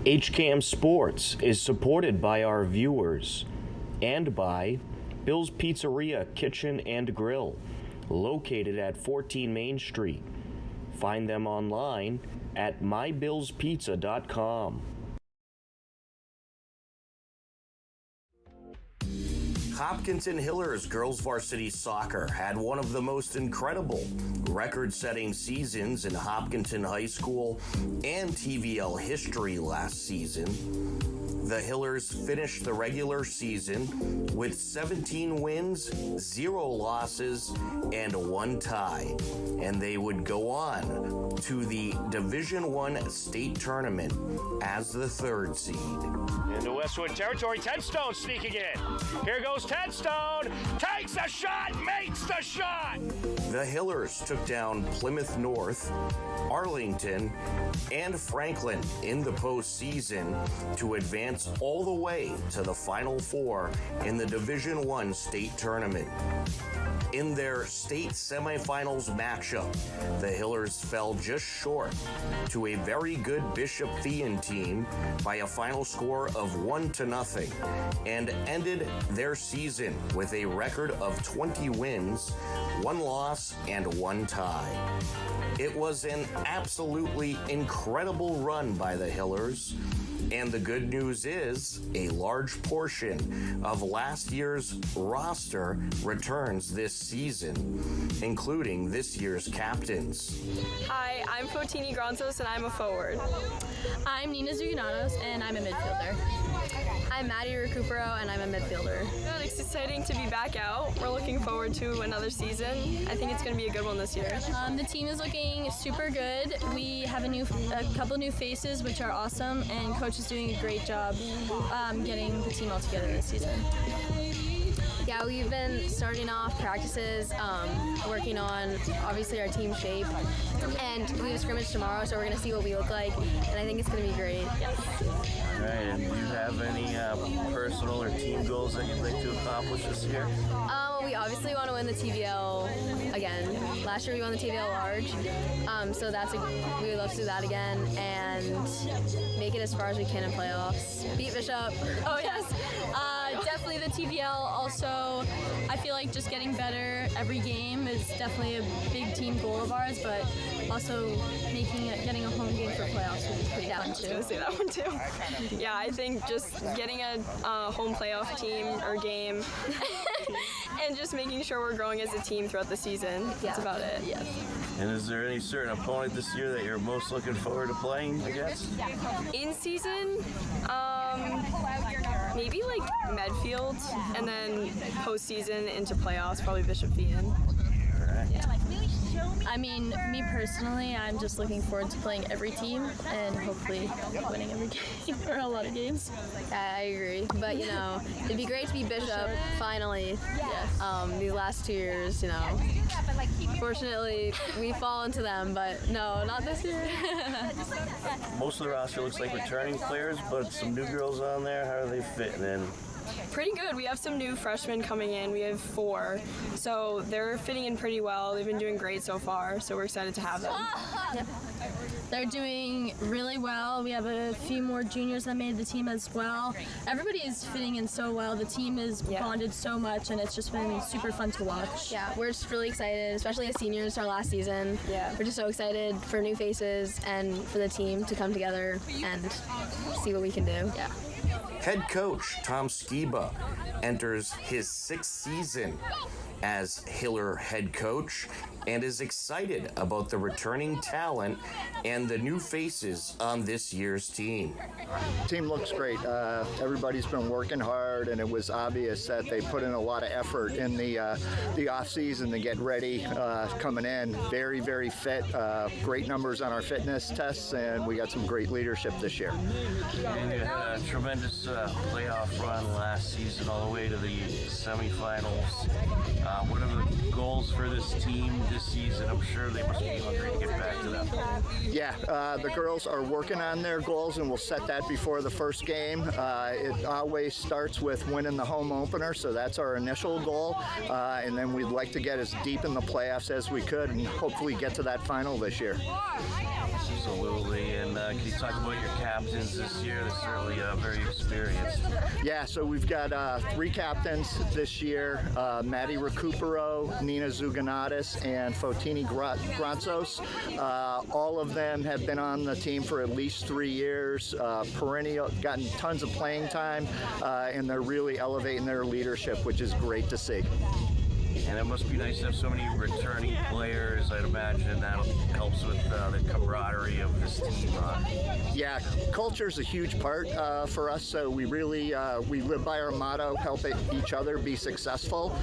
A: HCAM Sports is supported by our viewers and by Bill's Pizzeria Kitchen and Grill, located at 14 Main Street. Find them online at mybillspizza.com. Hopkinton Hillers Girls Varsity Soccer had one of the most incredible record-setting seasons in Hopkinton High School and TVL history last season. The Hillers finished the regular season with 17 wins, 0 losses, and 1 tie, and they would go on to the Division I state tournament as the 3rd seed. Into Westwood territory, Tedstone sneaking in. Here goes Tedstone, takes a shot, makes the shot! The Hillers took down Plymouth North, Arlington, and Franklin in the postseason to advance all the way to the Final Four in the Division I state tournament. In their state semifinals matchup, the Hillers fell just short to a very good Bishop Thean team by a final score of 1-0 and ended their season with a record of 20 wins, 1 loss, and 1 tie. It was an absolutely incredible run by the Hillers, and the good news is a large portion of last year's roster returns this season, including this year's captains.
B: Hi, I'm Fotini Gronzos and I'm a forward.
C: I'm Nina Zuganatos and I'm a midfielder. I'm Maddie Recupero and I'm a midfielder.
B: Good, it's exciting to be back out. We're looking forward to another season. I think it's going to be a good one this year.
C: The team is looking super good. We have a couple new faces, which are awesome, and Coach is doing a great job getting the team all together this season.
D: Yeah, we've been starting off practices, working on obviously our team shape, and we have a scrimmage tomorrow, so we're going to see what we look like, and I think it's going to be great. Yes.
E: All right, and do you have any personal or team goals that you'd like to accomplish this year?
D: We obviously want to win the TVL again. Last year we won the TVL large, so we would love to do that again and make it as far as we can in playoffs. Beat Bishop.
C: Oh yes, definitely the TVL. Also, I feel like just getting better every game is definitely a big team goal of ours, but also getting a home game for playoffs would be pretty fun too.
B: I was going to say that one too. Yeah, I think just getting a home playoff team or game and just making sure we're growing as a team throughout the season. That's about it.
C: Yes.
E: And is there any certain opponent this year that you're most looking forward to playing against?
B: In season, maybe like Medfield, and then postseason into playoffs, probably Bishop Thean.
E: All right.
B: Yeah.
C: I mean, me personally, I'm just looking forward to playing every team and hopefully winning every game or a lot of games.
D: I agree, but you know, it'd be great to be Bishop finally.
C: Yes.
D: These last 2 years, you know. Fortunately, we fall into them, but no, not this year.
E: Most of the roster looks like returning players, but some new girls on there. How are they fitting in?
B: Pretty good. We have some new freshmen coming in. We have 4. So they're fitting in pretty well. They've been doing great so far, so we're excited to have them.
C: Yep. They're doing really well. We have a few more juniors that made the team as well. Everybody is fitting in so well. The team is bonded so much, and it's just been super fun to watch.
D: Yeah, we're just really excited, especially as seniors, our last season.
B: Yeah.
D: We're just so excited for new faces and for the team to come together and see what we can do.
C: Yeah.
F: Head coach Tom Skiba enters his 6th season as Hiller head coach and is excited about the returning talent and the new faces on this year's team.
G: Team looks great. Everybody's been working hard, and it was obvious that they put in a lot of effort in the off season to get ready coming in. Very, very fit. Great numbers on our fitness tests, and we got some great leadership this year.
E: And you had a tremendous playoff run last season, all the way to the semifinals. What are the goals for this team this season? I'm sure they must be hungry to get back to that point.
G: Yeah, the girls are working on their goals, and we'll set that before the first game. It always starts with winning the home opener, so that's our initial goal. And then we'd like to get as deep in the playoffs as we could and hopefully get to that final this year.
E: Absolutely. And can you talk about your captains this year? They're certainly very experienced.
G: Yeah, so we've got 3 captains this year, Maddie Recupero, Nina Zuganatis, and Fotini Granzos. All of them have been on the team for at least 3 years, perennial, gotten tons of playing time, and they're really elevating their leadership, which is great to see.
E: And it must be nice to have so many returning players. I'd imagine that helps with the camaraderie of this team.
G: Yeah, culture is a huge part for us, so we really we live by our motto, help each other be successful.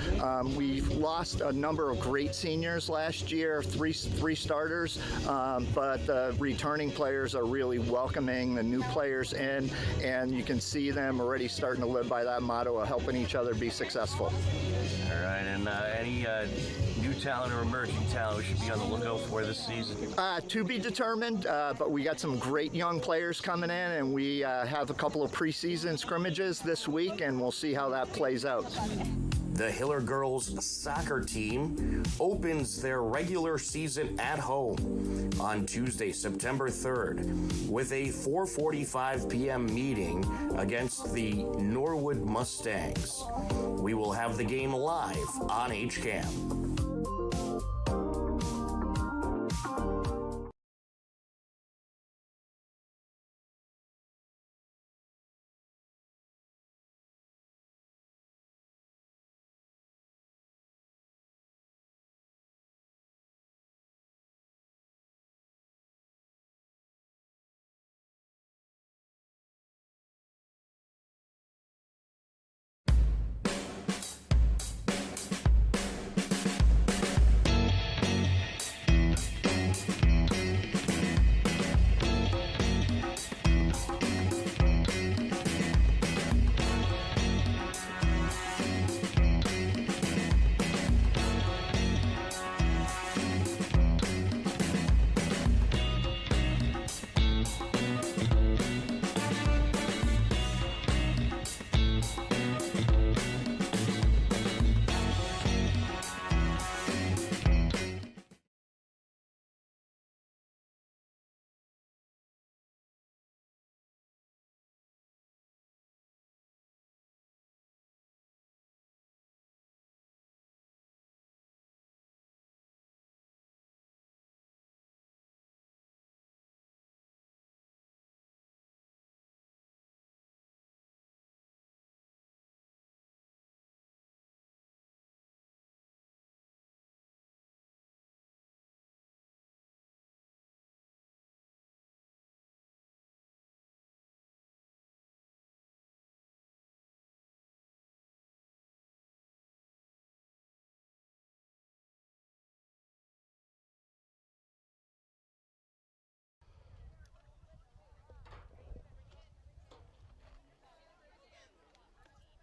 G: We've lost a number of great seniors last year, three starters, but the returning players are really welcoming the new players in, and you can see them already starting to live by that motto of helping each other be successful.
E: All right, and any new talent or emerging talent we should be on the lookout for this season?
G: To be determined, but we got some great young players coming in, and we have a couple of preseason scrimmages this week, and we'll see how that plays out.
F: The Hiller girls soccer team opens their regular season at home on Tuesday, September 3rd, with a 4:45 p.m. meeting against the Norwood Mustangs. We will have the game live on HCAM.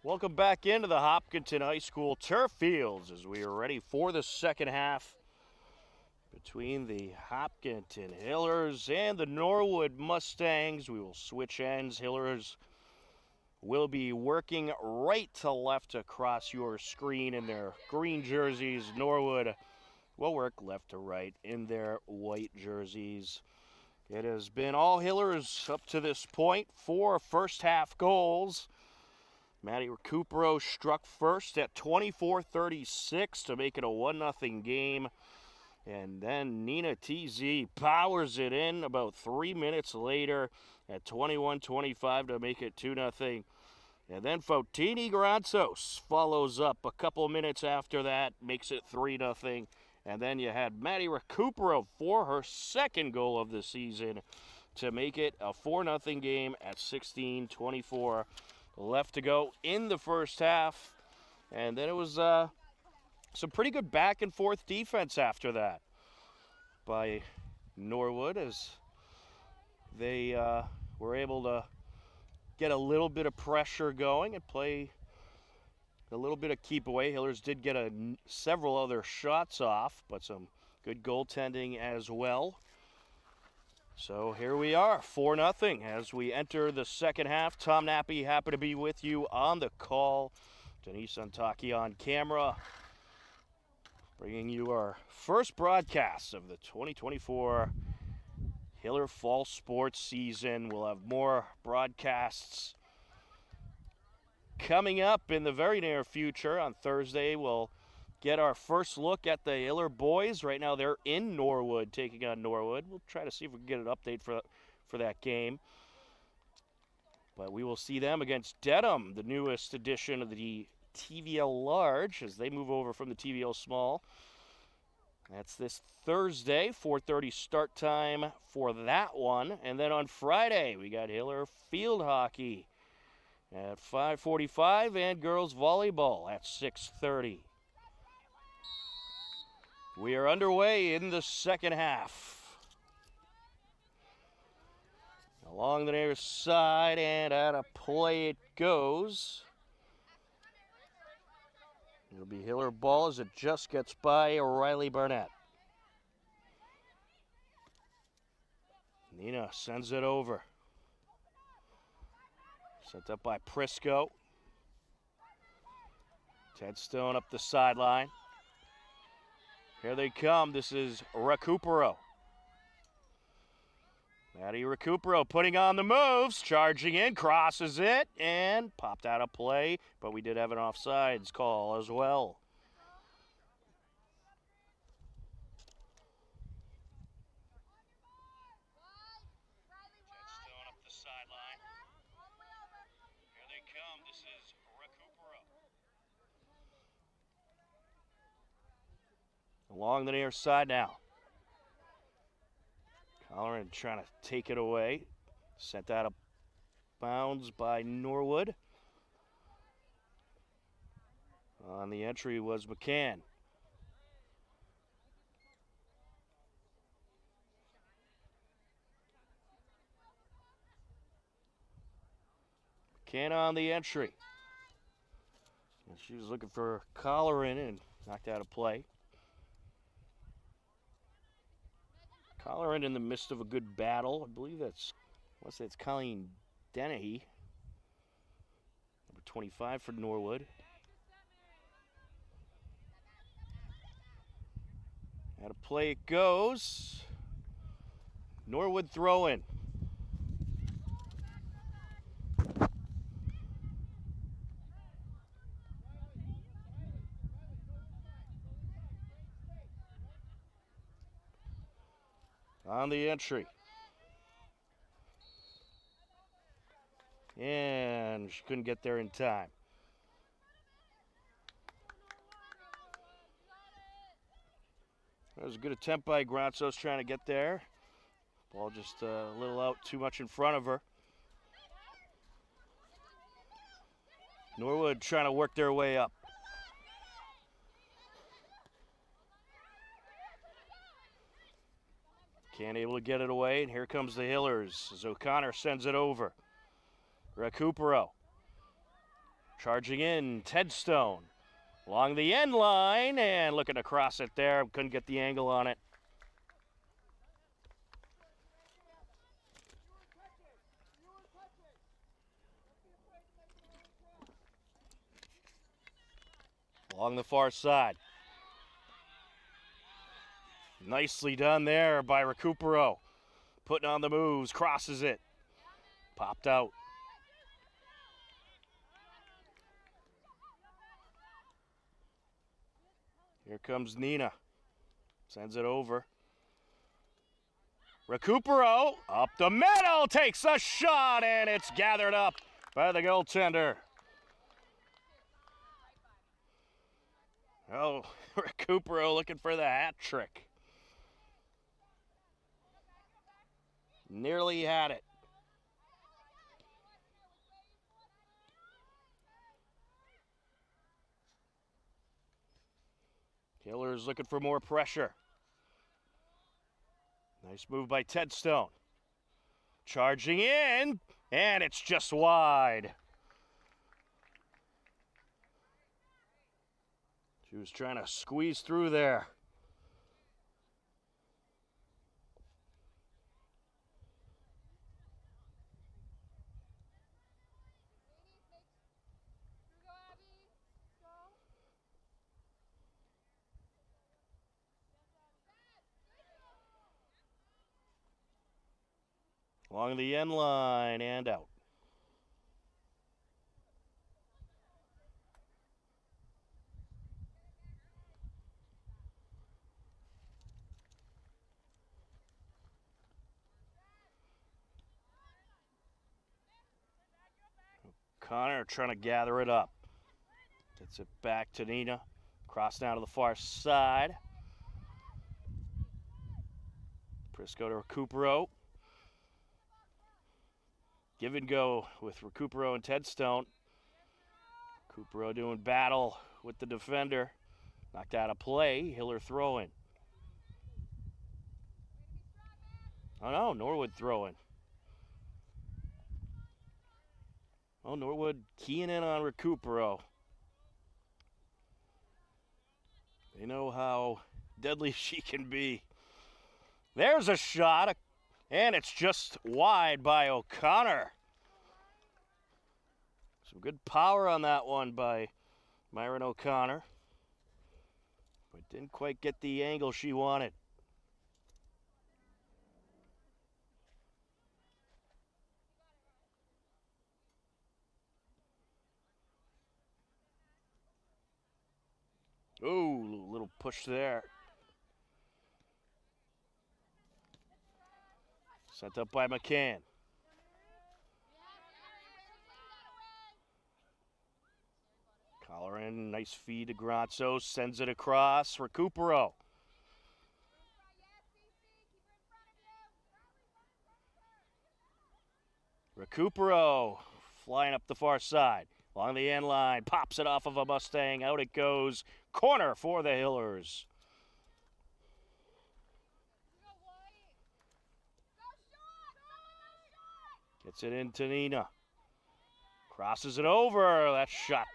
A: Welcome back into the Hopkinton High School turf fields as we are ready for the second half between the Hopkinton Hillers and the Norwood Mustangs. We will switch ends. Hillers will be working right to left across your screen in their green jerseys. Norwood will work left to right in their white jerseys. It has been all Hillers up to this point. 4 first half goals. Maddie Recupero struck first at 24-36 to make it a 1-0 game. And then Nina TZ powers it in about 3 minutes later at 21-25 to make it 2-0. And then Fotini Granzos follows up a couple minutes after that, makes it 3-0. And then you had Maddie Recupero for her second goal of the season to make it a 4-0 game at 16-24. Left to go in the first half. And then it was some pretty good back and forth defense after that by Norwood as they were able to get a little bit of pressure going and play a little bit of keep away. Hillers did get several other shots off, but some good goaltending as well. So here we are, 4-0 as we enter the second half. Tom Nappy happy to be with you on the call. Denise Untaki on camera, bringing you our first broadcast of the 2024 Hiller Fall Sports season. We'll have more broadcasts coming up in the very near future. On Thursday, we'll get our first look at the Hiller boys. Right now, they're in Norwood, taking on Norwood. We'll try to see if we can get an update for that game. But we will see them against Dedham, the newest edition of the TVL Large, as they move over from the TVL Small. That's this Thursday, 4:30 start time for that one. And then on Friday, we got Hiller Field Hockey at 5:45 and girls volleyball at 6:30. We are underway in the second half. Along the near side and out of play it goes. It'll be Hiller ball as it just gets by Riley Barnett. Nina sends it over. Sent up by Prisco. Ted Stone up the sideline. Here they come. This is Recupero. Maddie Recupero putting on the moves, charging in, crosses it, and popped out of play. But we did have an offsides call as well. Ted Stone up the sideline. Here they come. This is Recupero. Along the near side now. Colleran trying to take it away. Sent out of bounds by Norwood. On the entry was McCann. McCann on the entry. And she was looking for Colleran and knocked out of play. Colleran in the midst of a good battle. I believe that's, I want to say it's Colleen Dennehy, number 25 for Norwood. Out of play it goes. Norwood throw in. On the entry. And she couldn't get there in time. That was a good attempt by Granzos trying to get there. Ball just a little out too much in front of her. Norwood trying to work their way up. Can't able to get it away, and here comes the Hillers as O'Connor sends it over. Recupero Charging in, Ted Stone. Along the end line, and looking to cross it there. Couldn't get the angle on it. Along the far side. Nicely done there by Recupero. Putting on the moves, crosses it. Popped out. Here comes Nina. Sends it over. Recupero up the middle, takes a shot, and it's gathered up by the goaltender. Oh, Recupero looking for the hat trick. Nearly had it. Hiller's looking for more pressure. Nice move by Ted Stone. Charging in, and it's just wide. She was trying to squeeze through there. Along the end line and out. Connor trying to gather it up. Gets it back to Nina. Cross down to the far side. Prisco to Recupero. Give and go with Recupero and Ted Stone. Recupero doing battle with the defender. Knocked out of play. Hiller throwing. Oh no, Norwood throwing. Oh, Norwood keying in on Recupero. They know how deadly she can be. There's a shot, and it's just wide by O'Connor. Some good power on that one by Myron O'Connor. But didn't quite get the angle she wanted. Ooh, little push there. Sent up by McCann. Collar in, nice feed to Grazzo, sends it across. Recupero. Recupero flying up the far side. Along the end line, pops it off of a Mustang. Out it goes. Corner for the Hillers. Gets it into Nina. Crosses it over. That shot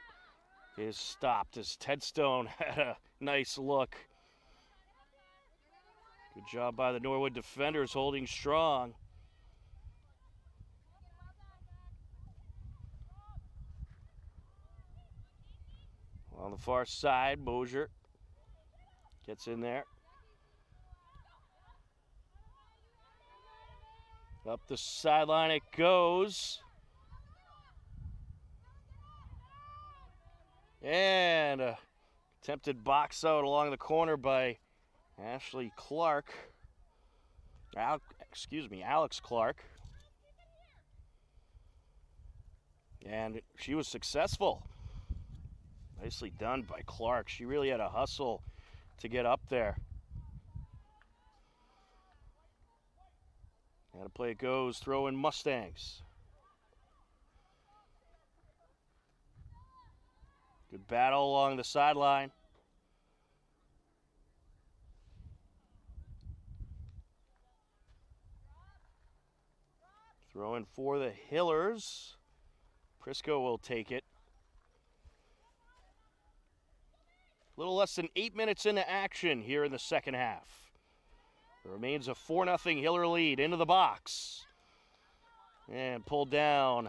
A: is stopped as Ted Stone had a nice look. Good job by the Norwood defenders holding strong. On the far side, Mosier gets in there. Up the sideline it goes. And a attempted box out along the corner by Ashley Clark. Alex Clark. And she was successful. Nicely done by Clark. She really had a hustle to get up there. How to play it goes, throw in Mustangs. Good battle along the sideline. Throw in for the Hillers. Prisco will take it. A little less than 8 minutes into action here in the second half. There remains a 4-0 Hiller lead into the box. And pulled down.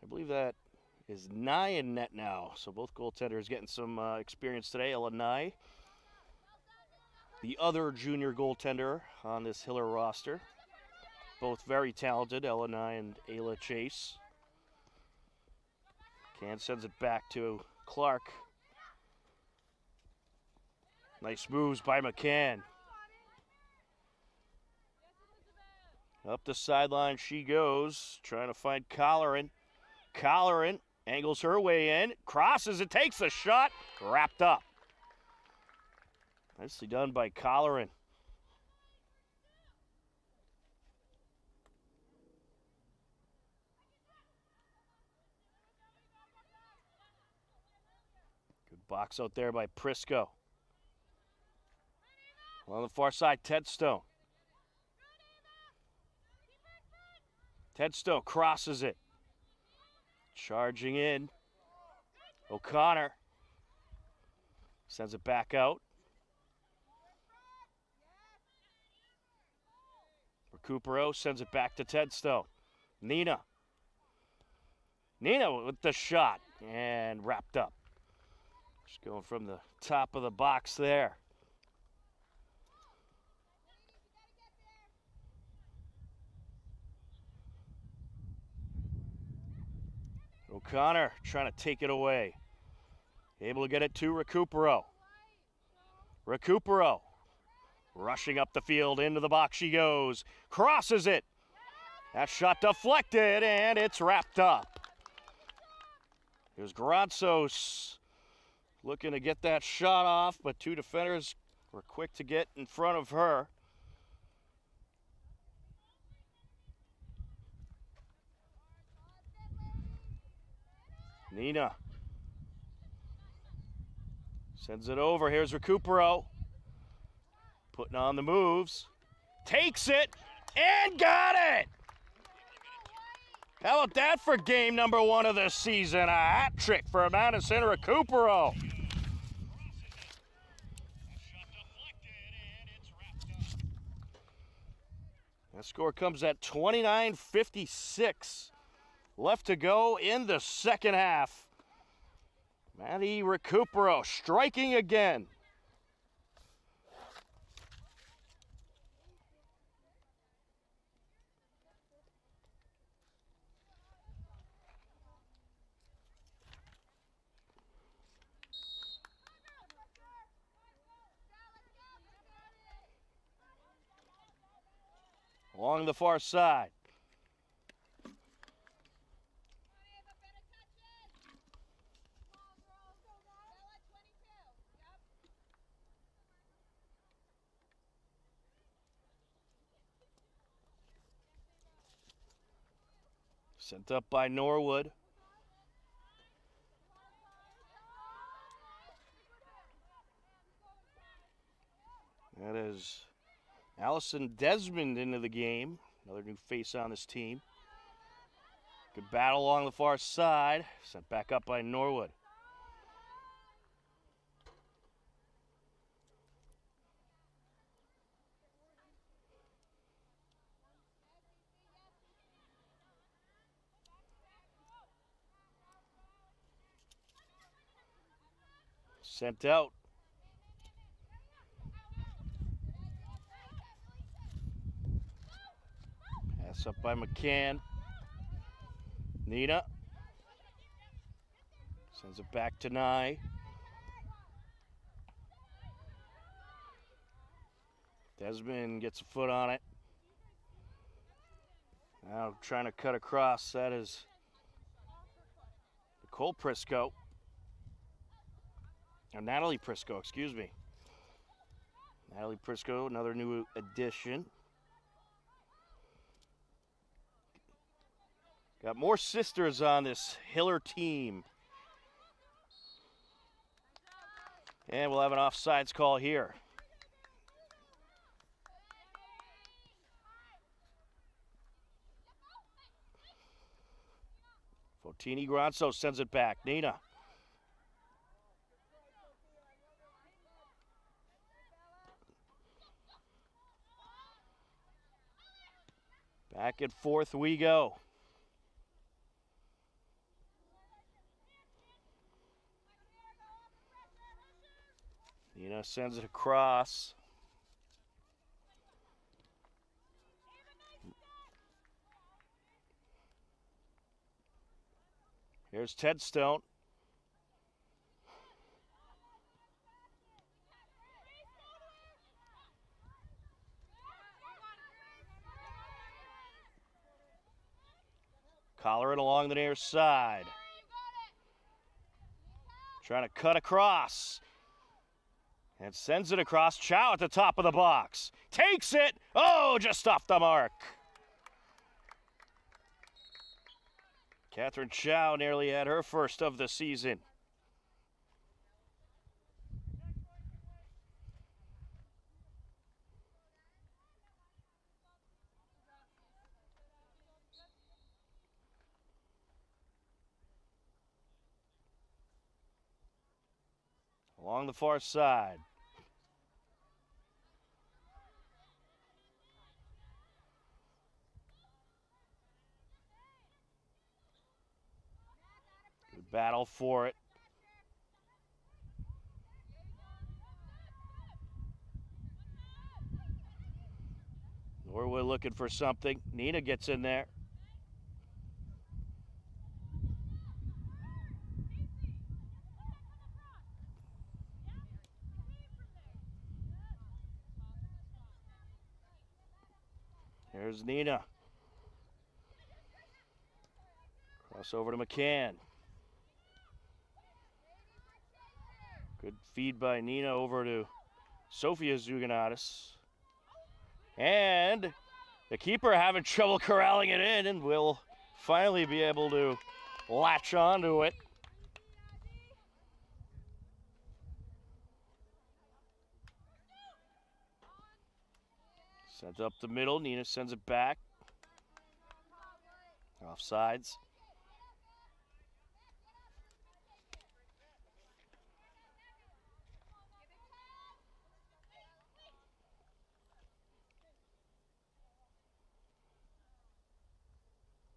A: I believe that is Nye in net now. So both goaltenders getting some experience today. Ella Nye, the other junior goaltender on this Hiller roster. Both very talented, Ella Nye and Ayla Chase. Can sends it back to Clark. Nice moves by McCann. Up the sideline she goes, trying to find Colleran. Colleran angles her way in, crosses, it takes a shot, wrapped up. Nicely done by Colleran. Good box out there by Prisco. On the far side, Tedstone. Tedstone crosses it. Charging in. O'Connor sends it back out. Recupero sends it back to Tedstone. Nina. Nina with the shot and wrapped up. Just going from the top of the box there. O'Connor trying to take it away. Able to get it to Recupero. Recupero rushing up the field, into the box she goes. Crosses it. That shot deflected, and it's wrapped up. Here's Granzos looking to get that shot off, but two defenders were quick to get in front of her. Nina sends it over. Here's Recupero. Putting on the moves. Takes it and got it! How about that for game number 1 of the season? A hat trick for Madison Recupero. That score comes at 29:56. Left to go in the second half. Maddie Recupero striking again. Along the far side. Sent up by Norwood. That is Allison Desmond into the game. Another new face on this team. Good battle along the far side. Sent back up by Norwood. Sent out. Pass up by McCann. Nina. Sends it back to Nye. Desmond gets a foot on it. Now trying to cut across. That is Nicole Prisco. Or Natalie Prisco, excuse me. Natalie Prisco, another new addition. Got more sisters on this Hiller team. And we'll have an offsides call here. Fotini Granzo sends it back. Nina. Back and forth we go. Nina sends it across. Here's Tedstone. Collar it along the near side. Trying to cut across. And sends it across. Chow at the top of the box. Takes it. Oh, just off the mark. Catherine Chow nearly had her first of the season. Along the far side. Good battle for it. Norwood looking for something. Nina gets in there. Here's Nina. Cross over to McCann. Good feed by Nina over to Sophia Zuganatis. And the keeper having trouble corralling it in and will finally be able to latch onto it. Sends up the middle. Nina sends it back. Offsides.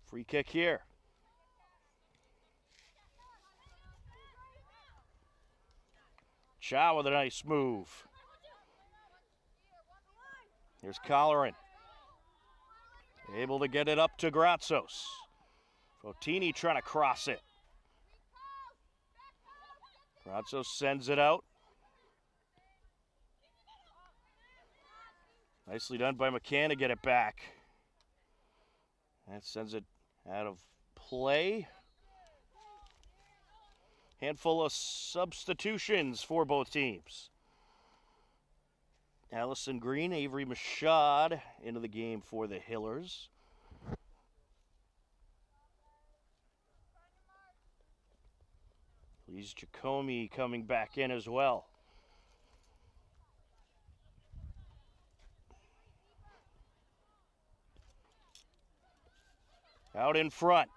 A: Free kick here. Chow with a nice move. Here's Colleran. Able to get it up to Gratsos. Fotini trying to cross it. Gratsos sends it out. Nicely done by McCann to get it back. That sends it out of play. Handful of substitutions for both teams. Allison Green, Avery Machad into the game for the Hillers. Please Jacomi coming back in as well. Out in front.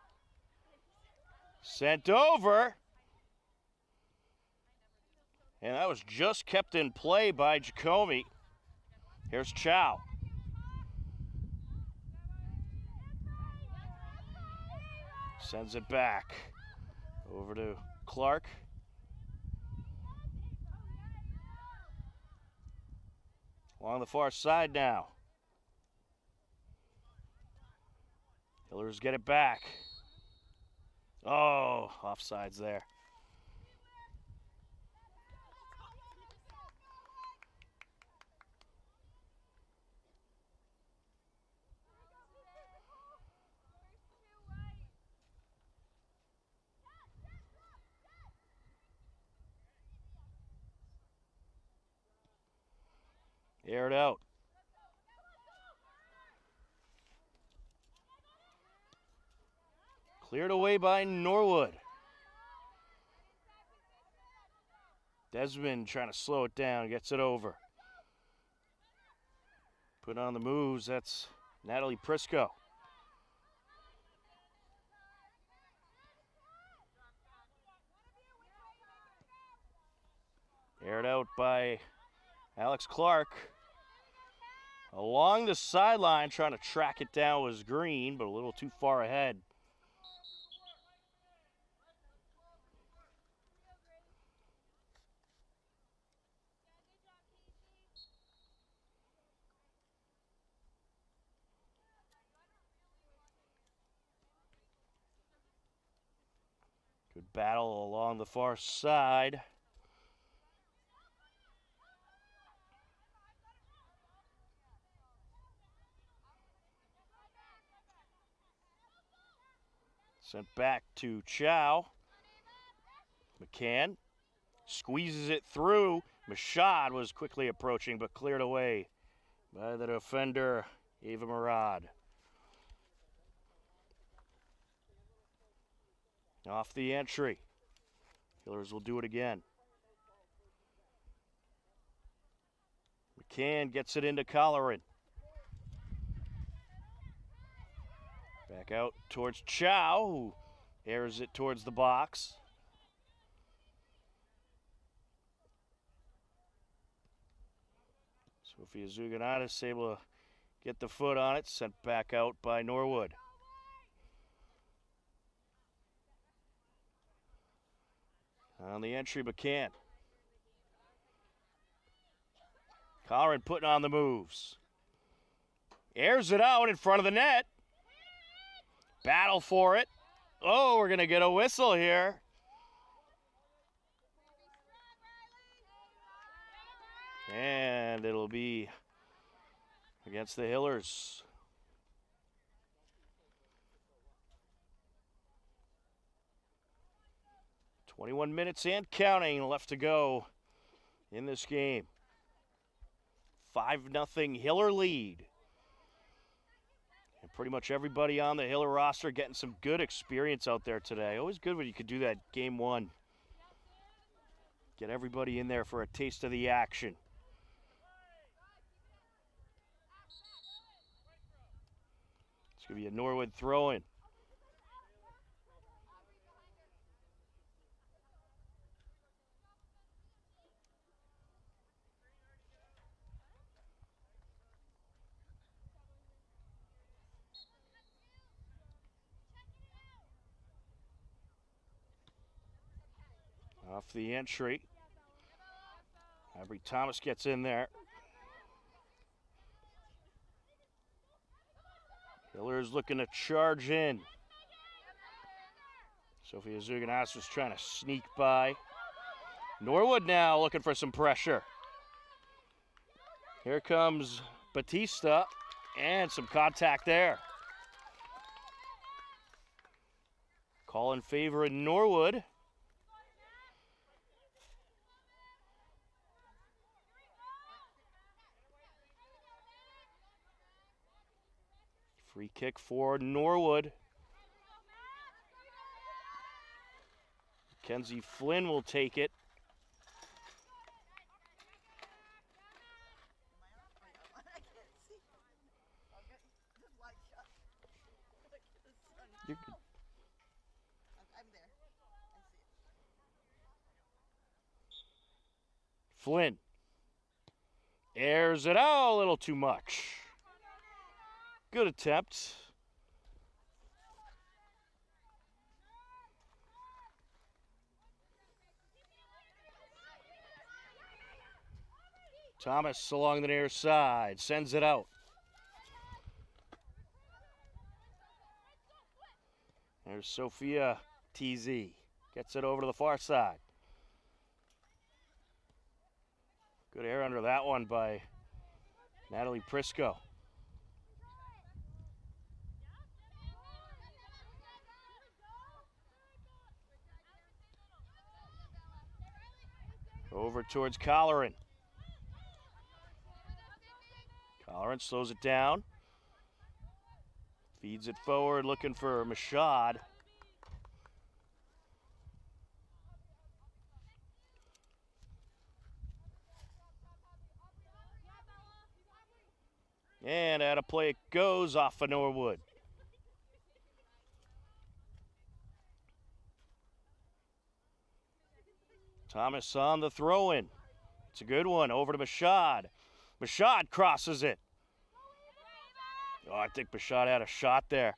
A: Sent over. And that was just kept in play by Jacomi. Here's Chow. Sends it back. Over to Clark. Along the far side now. Hillers get it back. Oh, offsides there. Aired out. Cleared away by Norwood. Desmond trying to slow it down, gets it over. Put on the moves, that's Natalie Prisco. Aired out by Alex Clark. Along the sideline, trying to track it down was Green, but a little too far ahead. Good battle along the far side. Sent back to Chow. McCann squeezes it through. Mashad was quickly approaching, but cleared away by the defender, Ava Murad. Off the entry. Killers will do it again. McCann gets it into Colleran. Back out towards Chow, who airs it towards the box. Sophia Zuganatis able to get the foot on it, sent back out by Norwood. On the entry, McCann. Colleran putting on the moves. Airs it out in front of the net. Battle for it. Oh, we're going to get a whistle here. And it'll be against the Hillers. "21 minutes and counting left to go in this game. 5-0 Hiller lead. And pretty much everybody on the Hiller roster getting some good experience out there today. Always good when you could do that game one. Get everybody in there for a taste of the action. It's going to be a Norwood throw-in. Off the entry. Aubrey Thomas gets in there. Hillers looking to charge in. Sophia Zuganas was trying to sneak by. Norwood now looking for some pressure. Here comes Batista and some contact there. Call in favor of Norwood. Free kick for Norwood. Kenzie Flynn will take it. You're good. Flynn airs it out a little too much. Good attempt. Thomas along the near side, sends it out. There's Sophia TZ, gets it over to the far side. Good air under that one by Natalie Prisco. Over towards Colleran. Colleran slows it down. Feeds it forward, looking for Mashad. And out of play it goes off of Norwood. Thomas on the throw-in. It's a good one, over to Mashad. Mashad crosses it. Oh, I think Bashad had a shot there.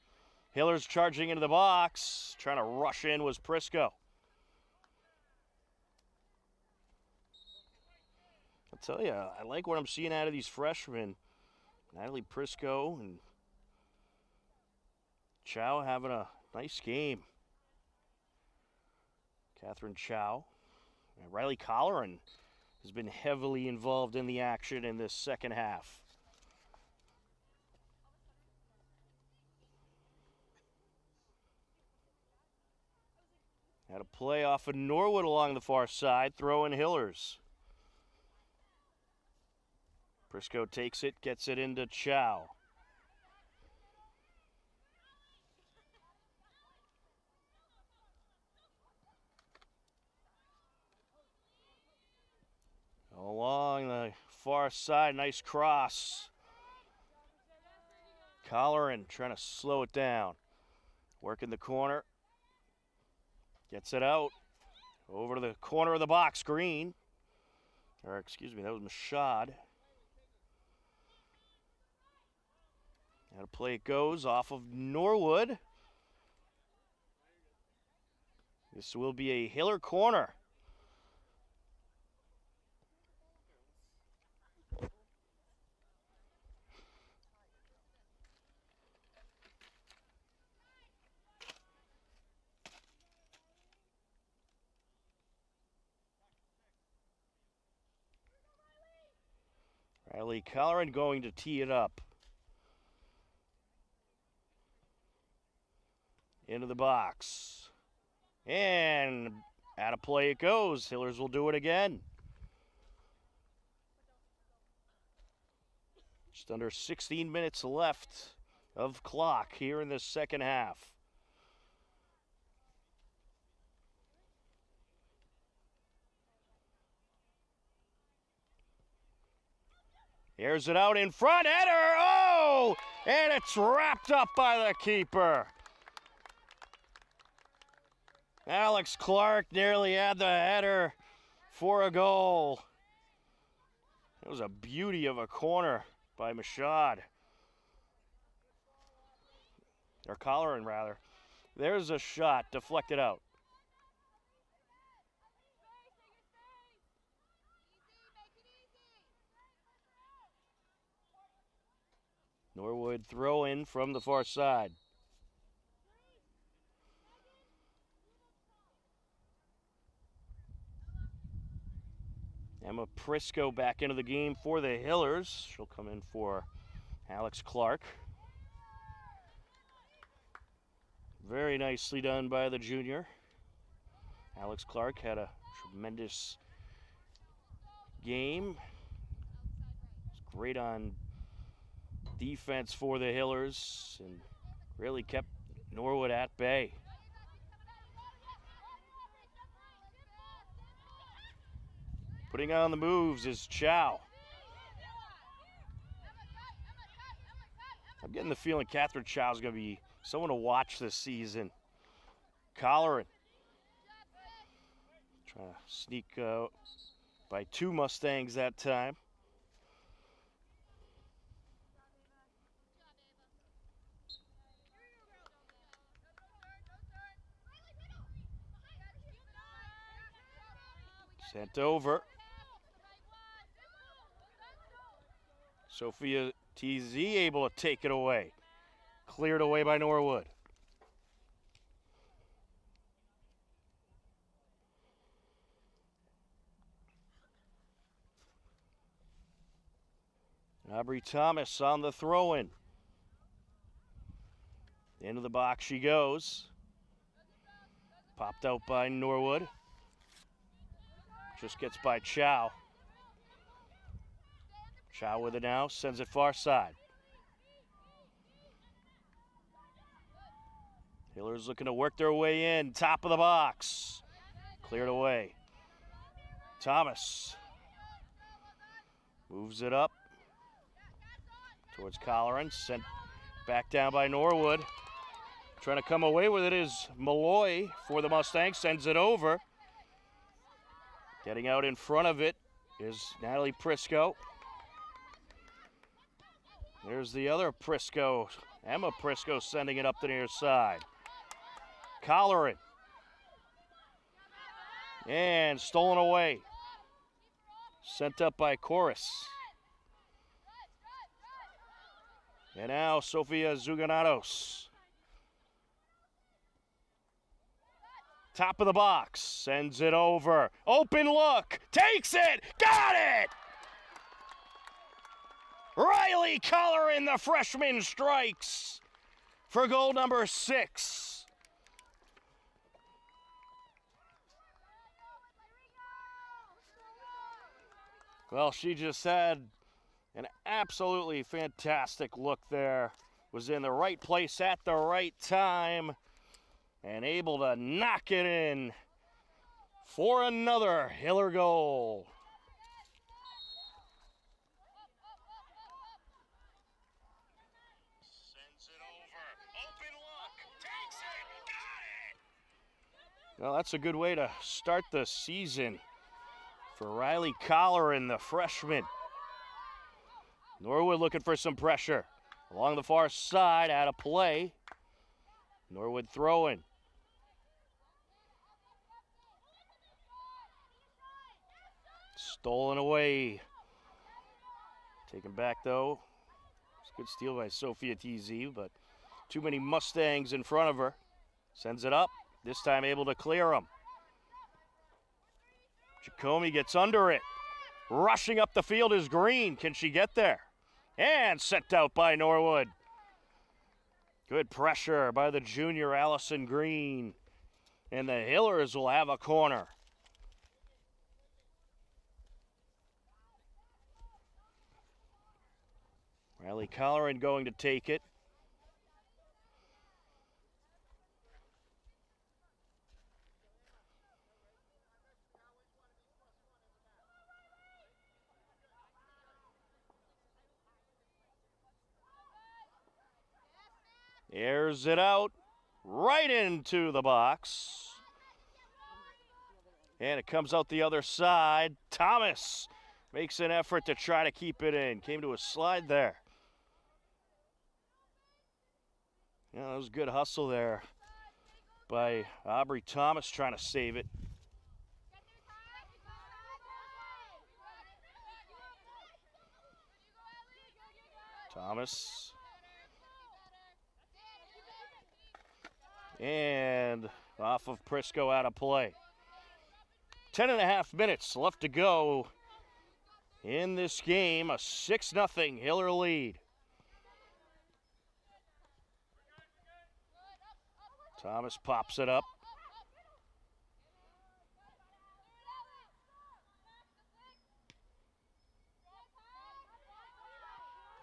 A: Hillers charging into the box. Trying to rush in was Prisco. I'll tell you, I like what I'm seeing out of these freshmen. Natalie Prisco and Chow having a nice game. Catherine Chow. And Riley Colleran has been heavily involved in the action in this second half. Had a play off of Norwood along the far side, throwing Hillers. Prisco takes it, gets it into Chow. Along the far side, nice cross. Colleran trying to slow it down. Working the corner. Gets it out. Over to the corner of the box, Green. Or excuse me, that was Mashad. And a play goes off of Norwood. This will be a Hiller corner. Riley Colleran going to tee it up. Into the box. And out of play it goes. Hillers will do it again. Just under 16 minutes left of clock here in the second half. Airs it out in front, header, oh! And it's wrapped up by the keeper. Alex Clark nearly had the header for a goal. It was a beauty of a corner by Mashad. Or Colleran, rather. There's a shot, deflected out. Norwood throw in from the far side. Emma Prisco back into the game for the Hillers. She'll come in for Alex Clark. Very nicely done by the junior. Alex Clark had a tremendous game. Was great on defense for the Hillers and really kept Norwood at bay. Putting on the moves is Chow. I'm getting the feeling Catherine Chow is going to be someone to watch this season. Colleran trying to sneak by two Mustangs that time. Sent over. Sophia TZ able to take it away. Cleared away by Norwood. Aubrey Thomas on the throw-in. Into the box she goes. Popped out by Norwood. Just gets by Chow. Chow with it now, sends it far side. Hillers looking to work their way in, top of the box. Cleared away. Thomas moves it up towards Colleran, sent back down by Norwood. Trying to come away with it is Malloy for the Mustangs, sends it over. Getting out in front of it is Natalie Prisco. There's the other Prisco. Emma Prisco sending it up the near side. Colleran. And stolen away. Sent up by Chorus. And now Sofia Zuganatos. Top of the box, sends it over. Open look, takes it, got it! Riley Colleran, the freshman, strikes for goal number 6. Well, she just had an absolutely fantastic look there. Was in the right place at the right time and able to knock it in for another Hiller goal. Sends it over. Open look. Takes it. Got it. Well, that's a good way to start the season for Riley Colleran, the freshman. Norwood looking for some pressure. Along the far side, out of play. Norwood throwing. Stolen away. Taken back though. It's a good steal by Sophia TZ, but too many Mustangs in front of her. Sends it up. This time able to clear them. Jacomi gets under it. Rushing up the field is Green. Can she get there? And sent out by Norwood. Good pressure by the junior Allison Green. And the Hillers will have a corner. Riley Colleran going to take it. Airs it out right into the box. And it comes out the other side. Thomas makes an effort to try to keep it in. Came to a slide there. Yeah, that was a good hustle there by Aubrey Thomas trying to save it. Thomas. And off of Prisco, out of play. 10.5 minutes left to go in this game. A 6-0 Hiller lead. Thomas pops it up.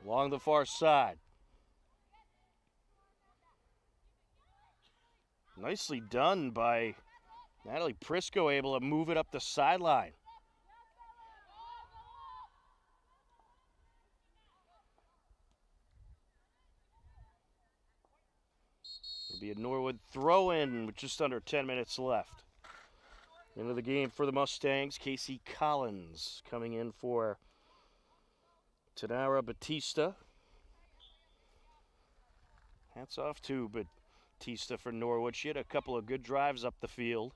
A: Along the far side. Nicely done by Natalie Prisco, able to move it up the sideline. It'll be a Norwood throw-in with just under 10 minutes left. Into the game for the Mustangs, Casey Collins coming in for Tanara Batista. Hats off to Batista for Norwood. She had a couple of good drives up the field.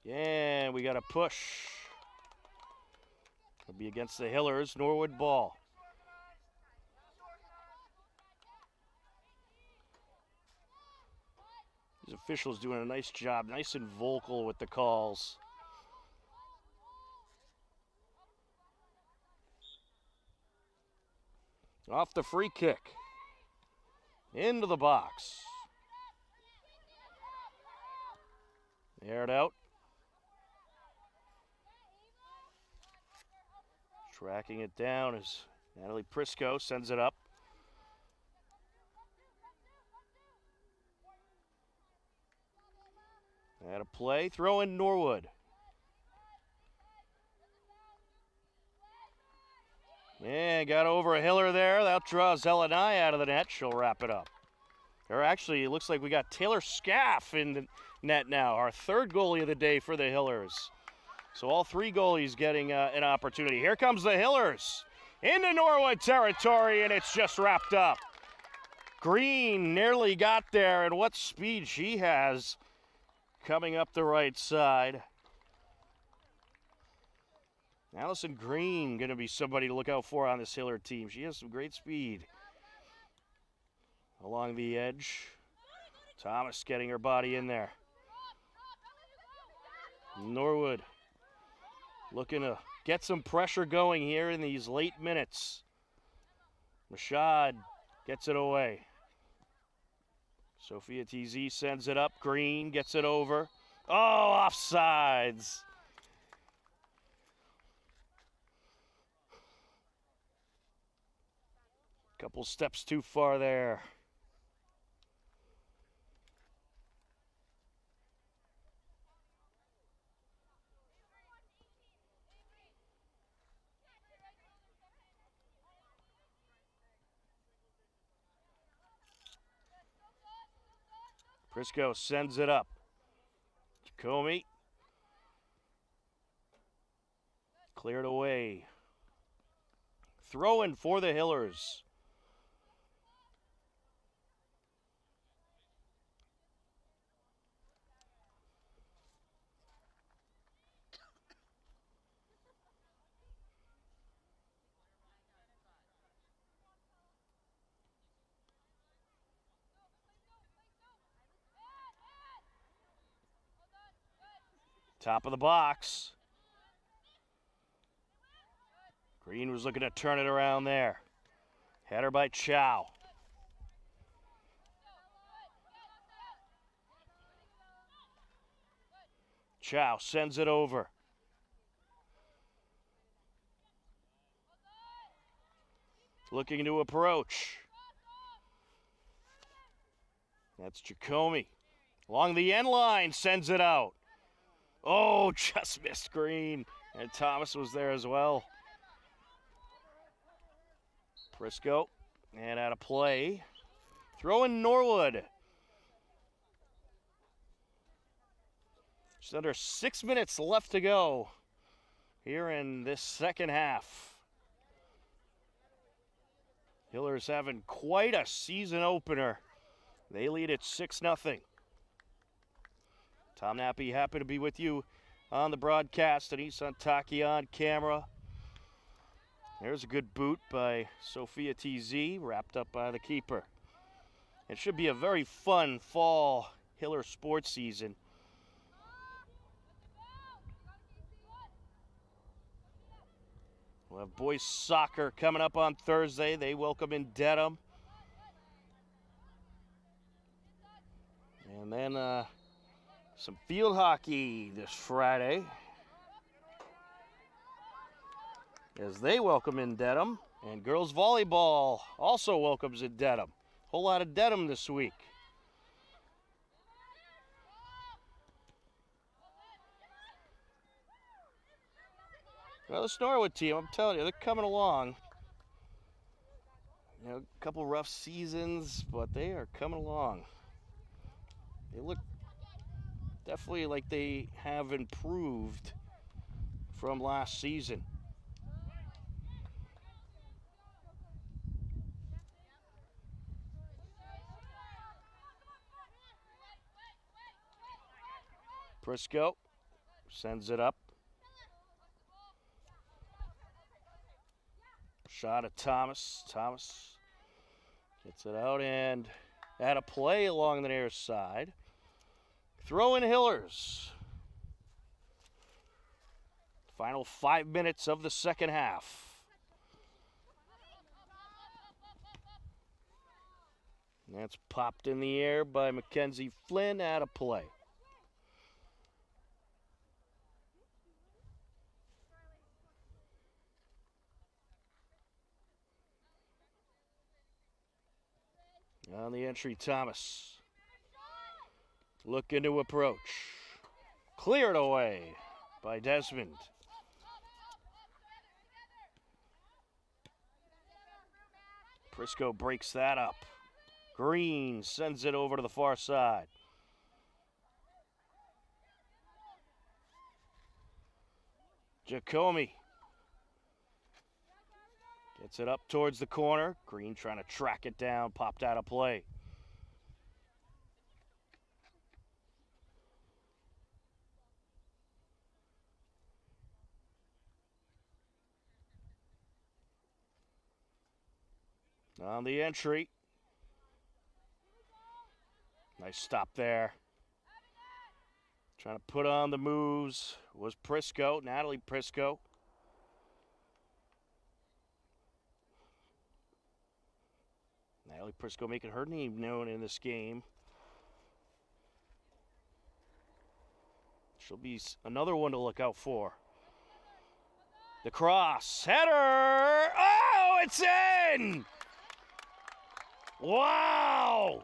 A: Yeah, we got a push. It'll be against the Hillers. Norwood ball. These officials doing a nice job, nice and vocal with the calls. Off the free kick. Into the box. Aired out. Tracking it down as Natalie Prisco sends it up. At a play, throw in Norwood. Yeah, got over a Hiller there. That draws Elenai out of the net. She'll wrap it up. Or actually, it looks like we got Taylor Scaff in the net now, our third goalie of the day for the Hillers. So all three goalies getting an opportunity. Here comes the Hillers into Norwood territory, and it's just wrapped up. Green nearly got there, and what speed she has coming up the right side. Allison Green going to be somebody to look out for on this Hiller team. She has some great speed along the edge. Thomas getting her body in there. Norwood looking to get some pressure going here in these late minutes. Rashad gets it away. Sophia TZ sends it up. Green gets it over. Oh, offsides. Couple steps too far there. Prisco sends it up. Comey. Cleared away. Throw-in for the Hillers. Top of the box. Green was looking to turn it around there. Header by Chow. Chow sends it over. Looking to approach. That's Jacomi. Along the end line, sends it out. Oh, just missed Green. And Thomas was there as well. Prisco, and out of play. Throw in Norwood. Just under 6 minutes left to go here in this second half. Hillers having quite a season opener. They lead at 6-0. Tom Nappy, happy to be with you on the broadcast, and Isan Taki on camera. There's a good boot by Sophia TZ, wrapped up by the keeper. It should be a very fun fall Hiller sports season. We'll have boys soccer coming up on Thursday. They welcome in Dedham. And then some field hockey this Friday as they welcome in Dedham. And girls volleyball also welcomes in Dedham. Whole lot of Dedham this week. Well, this Norwood team, I'm telling you, they're coming along. You know, a couple rough seasons, but they are coming along. They look definitely like they have improved from last season. Prisco sends it up. Shot at Thomas. Thomas gets it out and at a play along the near side. Throw in Hillers. Final 5 minutes of the second half. And that's popped in the air by Mackenzie Flynn at a play. On the entry, Thomas. Looking to approach. Cleared away by Desmond. Prisco breaks that up. Green sends it over to the far side. Jacome gets it up towards the corner. Green trying to track it down, popped out of play. On the entry. Nice stop there. Trying to put on the moves was Prisco, Natalie Prisco. Natalie Prisco making her name known in this game. She'll be another one to look out for. The cross, header! Oh, it's in! Wow!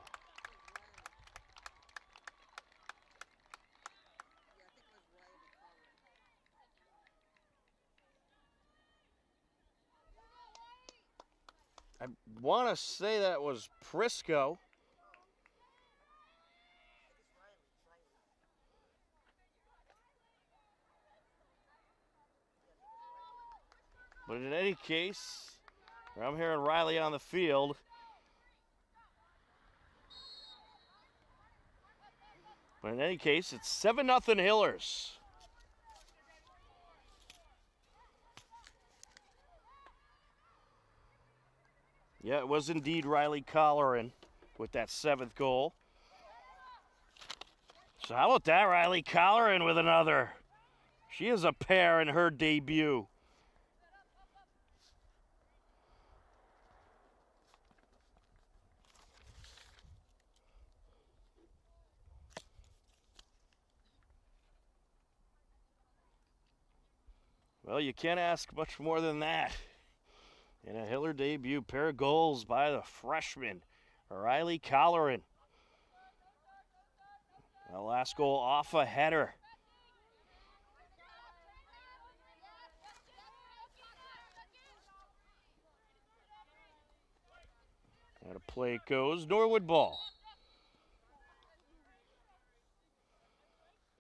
A: I want to say that was Prisco. But in any case, I'm hearing Riley on the field. But in any case, it's 7-0 Hillers. Yeah, it was indeed Riley Colleran with that 7th goal. So how about that, Riley Colleran with another? She is a pair in her debut. Well, you can't ask much more than that. In a Hiller debut, pair of goals by the freshman, Riley Colleran. The last goal off a header. And a play goes, Norwood ball.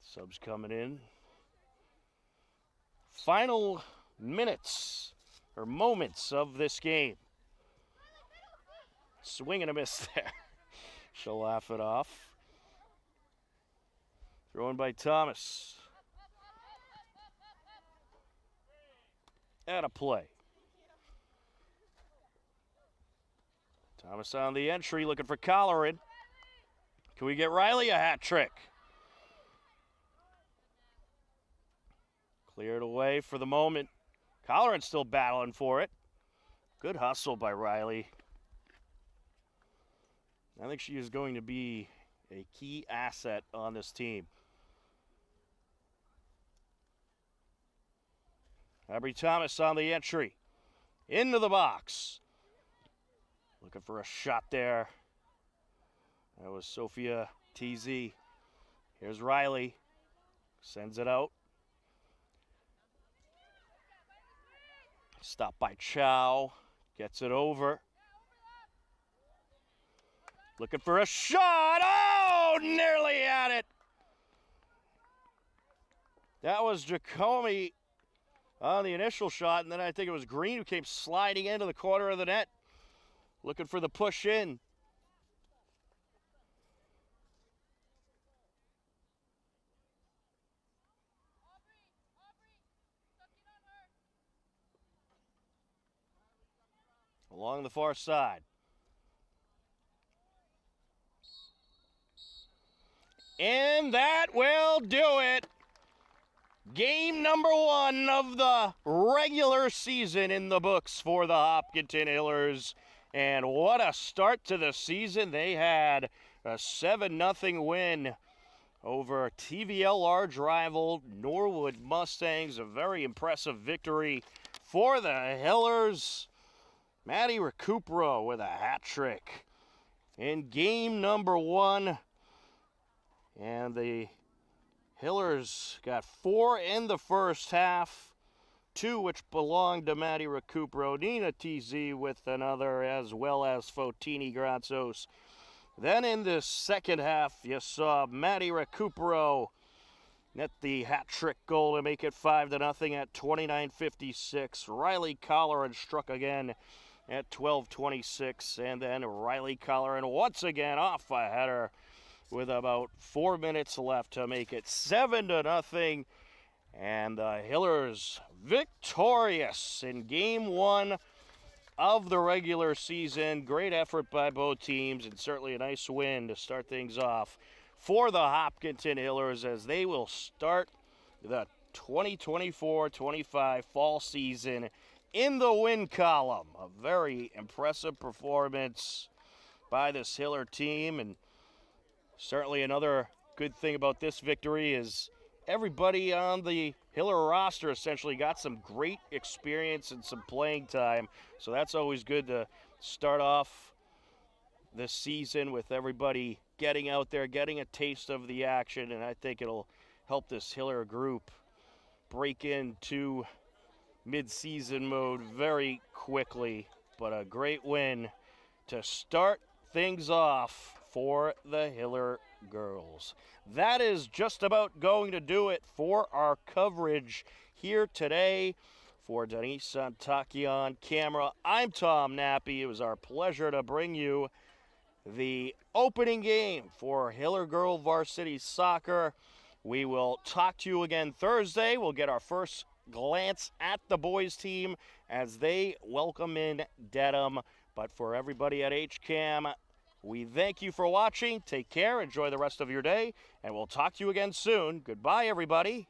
A: Subs coming in. Final minutes or moments of this game. Swing and a miss there. She'll laugh it off. Thrown by Thomas. And a play. Thomas on the entry, looking for Colleran. Can we get Riley a hat trick? Cleared away for the moment. Colleran's still battling for it. Good hustle by Riley. I think she is going to be a key asset on this team. Aubrey Thomas on the entry. Into the box. Looking for a shot there. That was Sophia TZ. Here's Riley. Sends it out. Stopped by Chow. Gets it over. Looking for a shot. Oh, nearly had it. That was Jacome on the initial shot, and then I think it was Green who came sliding into the corner of the net. Looking for the push in. Along the far side. And that will do it. Game number 1 of the regular season in the books for the Hopkinton Hillers. And what a start to the season they had. A 7-0 win over TVL large rival Norwood Mustangs. A very impressive victory for the Hillers. Maddie Recupero with a hat trick in game number 1. And the Hillers got 4 in the first half, 2 which belonged to Maddie Recupero, Nina TZ with another, as well as Fotini Granzos Then in the second half, you saw Maddie Recupero net the hat trick goal to make it 5-0 at 29:56. Riley Colleran struck again at 12:26, and then Riley Colleran once again off a header with about 4 minutes left to make it 7-0. And the Hillers victorious in Game 1 of the regular season. Great effort by both teams, and certainly a nice win to start things off for the Hopkinton Hillers as they will start the 2024-25 fall season in the win column. A very impressive performance by this Hiller team, and certainly another good thing about this victory is everybody on the Hiller roster essentially got some great experience and some playing time. So that's always good to start off this season with everybody getting out there, getting a taste of the action, and I think it'll help this Hiller group break into mid-season mode very quickly. But a great win to start things off for the Hiller girls. That is just about going to do it for our coverage here today. For Denise Santaki on camera, I'm Tom Nappy. It was our pleasure to bring you the opening game for Hiller Girl Varsity Soccer. We will talk to you again Thursday. We'll get our first glance at the boys team as they welcome in Dedham. But for everybody at HCAM, we thank you for watching. Take care, enjoy the rest of your day, and we'll talk to you again soon. Goodbye, everybody.